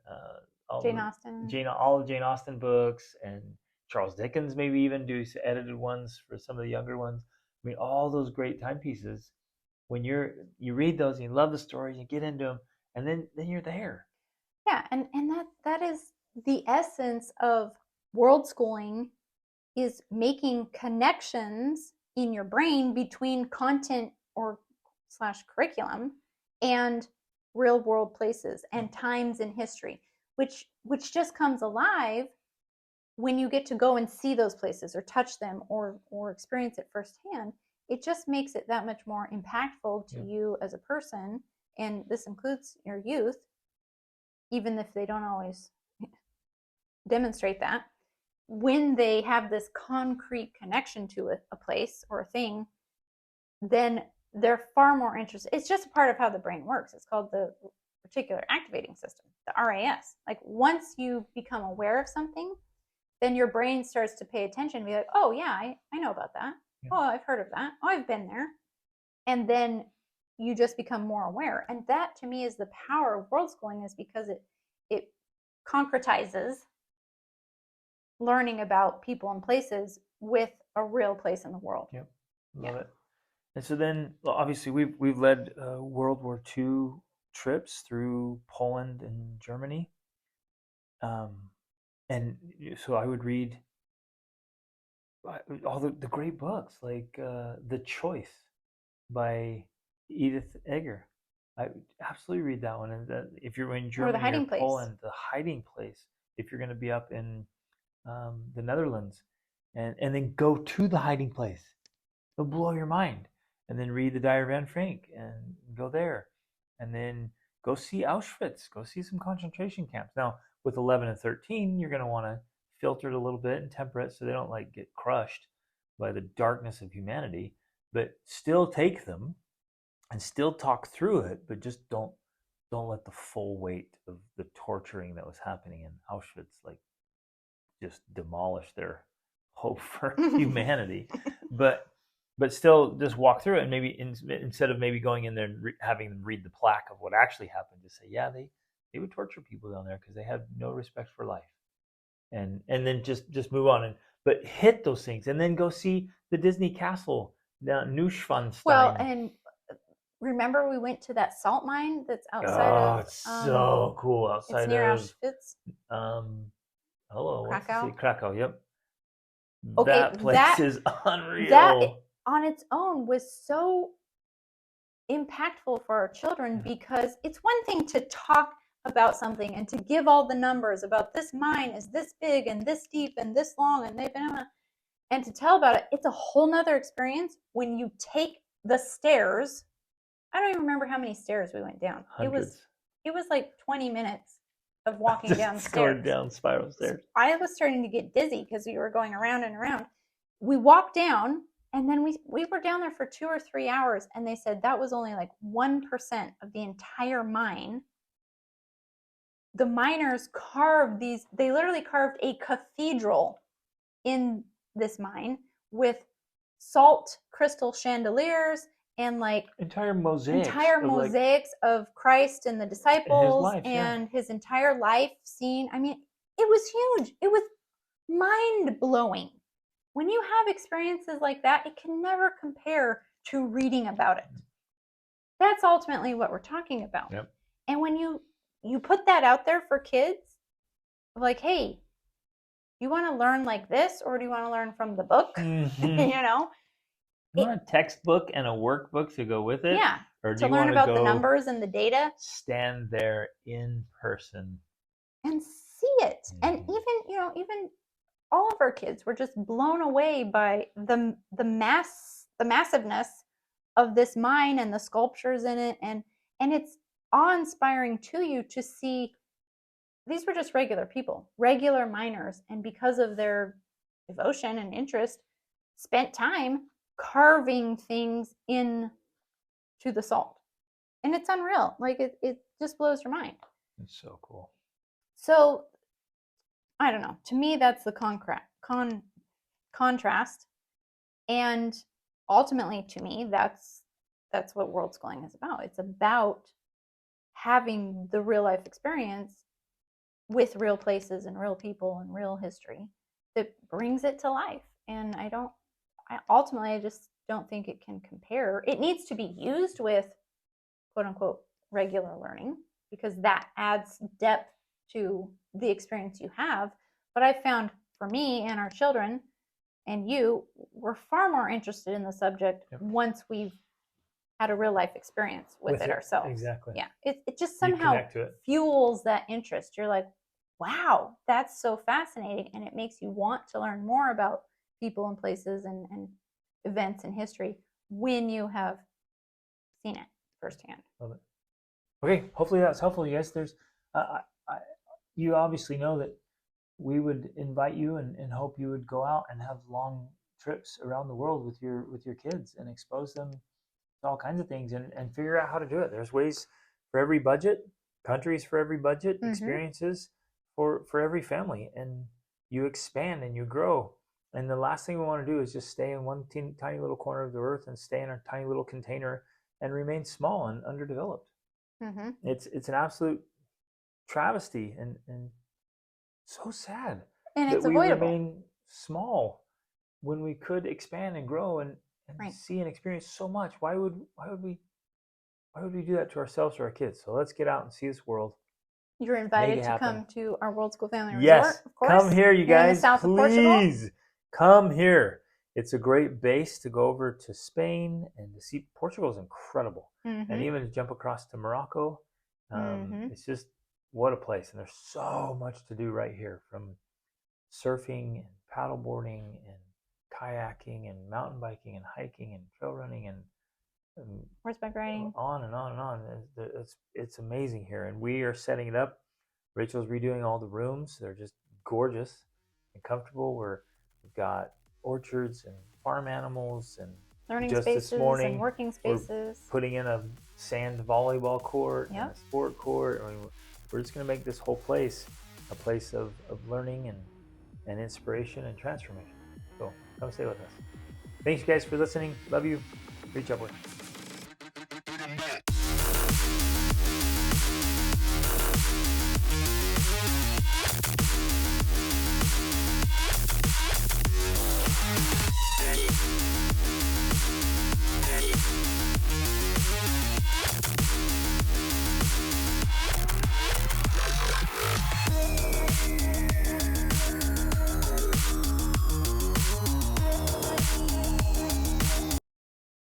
Jane Austen. all the Jane Austen books, and Charles Dickens, maybe even do edited ones for some of the younger ones. I mean, all those great timepieces. When you read those and you love the stories, you get into them, and then you're there. Yeah, and that is the essence of world schooling, is making connections in your brain between content or slash curriculum and real world places and times in history, which just comes alive when you get to go and see those places or touch them or experience it firsthand. It just makes it that much more impactful to you as a person, and this includes your youth, even if they don't always demonstrate that. When they have this concrete connection to a place or a thing, then they're far more interested. It's just a part of how the brain works. It's called the reticular activating system, the RAS. Like, once you become aware of something, then your brain starts to pay attention and be like, oh yeah, I know about that. Yeah. Oh, I've heard of that. Oh, I've been there. And then you just become more aware. And that, to me, is the power of world schooling, is because it concretizes learning about people and places with a real place in the world. Yep, love it. And so then, obviously, we've led World War II trips through Poland and Germany, and so I would read all the great books, like The Choice by Edith Eger. I absolutely read that one. And if you're in Or the Germany or hiding place. Poland, the hiding place. If you're going to be up in the Netherlands, and then go to the hiding place, it'll blow your mind. And then read the Diary of Anne Frank and go there, and then go see Auschwitz. Go see some concentration camps. Now with 11 and 13, you're going to want to filter it a little bit and temper it so they don't like get crushed by the darkness of humanity. But still take them and still talk through it, but just don't let the full weight of the torturing that was happening in Auschwitz like just demolish their hope for humanity. But still just walk through it, and maybe instead of maybe going in there and having them read the plaque of what actually happened, just say, yeah, they would torture people down there because they have no respect for life, and then just move on, and but hit those things, and then go see the Disney castle down Neuschwanstein. Well, and remember we went to that salt mine that's outside of it's so cool outside it's near of Auschwitz. Krakow. Krakow, yep. Okay, that place is unreal. That on its own was so impactful for our children, because it's one thing to talk about something and to give all the numbers about this mine is this big and this deep and this long and they've been and to tell about it. It's a whole nother experience when you take the stairs. I don't even remember how many stairs we went down. Hundreds. It was like 20 minutes of walking downstairs. Going down spiral stairs. I was starting to get dizzy because we were going around and around. We walked down, and then we were down there for 2 or 3 hours, and they said that was only like 1% of the entire mine. The miners carved these, they literally carved a cathedral in this mine with salt crystal chandeliers and like entire mosaics of Christ and the disciples and his entire life scene. I mean, it was huge. It was mind-blowing. When you have experiences like that, it can never compare to reading about it. That's ultimately what we're talking about. Yep. And when you put that out there for kids, like, hey, you want to learn like this, or do you want to learn from the book? Mm-hmm. You want a textbook and a workbook to go with it? Yeah. Or do to you learn want about to the numbers and the data? Stand there in person and see it. Mm-hmm. And even all of our kids were just blown away by the massiveness of this mine and the sculptures in it, and it's awe-inspiring to you to see these were just regular people, regular miners, and because of their devotion and interest, spent time carving things in to the salt. And it's unreal. Like it just blows your mind. It's so cool. So I don't know. To me, that's the contrast. And ultimately, to me, that's what worldschooling is about. It's about having the real life experience with real places and real people and real history that brings it to life. And I just don't think it can compare. It needs to be used with quote unquote regular learning, because that adds depth to the experience you have. But I found for me and our children and you, we're far more interested in the subject once we've had a real life experience with it ourselves. Exactly. Yeah. It just somehow fuels that interest. You're like, wow, that's so fascinating. And it makes you want to learn more about people and places and events in history when you have seen it firsthand. Love it. Okay, hopefully that's helpful, you guys. There's, you obviously know that we would invite you and hope you would go out and have long trips around the world with your kids and expose them to all kinds of things and figure out how to do it. There's ways for every budget, countries for every budget, mm-hmm. experiences for every family, and you expand and you grow. And the last thing we want to do is just stay in one tiny little corner of the earth and stay in our tiny little container and remain small and underdeveloped. Mm-hmm. It's an absolute travesty and so sad and that it's avoidable. We remain small when we could expand and grow and right. see and experience so much. Why would we do that to ourselves or our kids? So let's get out and see this world. You're invited to come to our Worldschool Family Resort. Yes, of course. come here, you guys. In the south please of Portugal. Come here. it's a great base to go over to Spain and to see. Portugal is incredible, and Mm-hmm. even to jump across to Morocco. Mm-hmm. It's just what a place, and there's so much to do right here, from surfing and paddleboarding and kayaking and mountain biking and hiking and trail running and Horseback riding. on and on and on. It's amazing here, and we are setting it up. Rachel's redoing all the rooms. They're just gorgeous and comfortable. We've got orchards and farm animals, and Learning just this spaces and morning working we're spaces. putting in a sand volleyball court and Yep. a sport court. I mean, we're just going to make this whole place a place of learning and inspiration and transformation. So come stay with us. Thanks, you guys, for listening. Love you. Reach upward.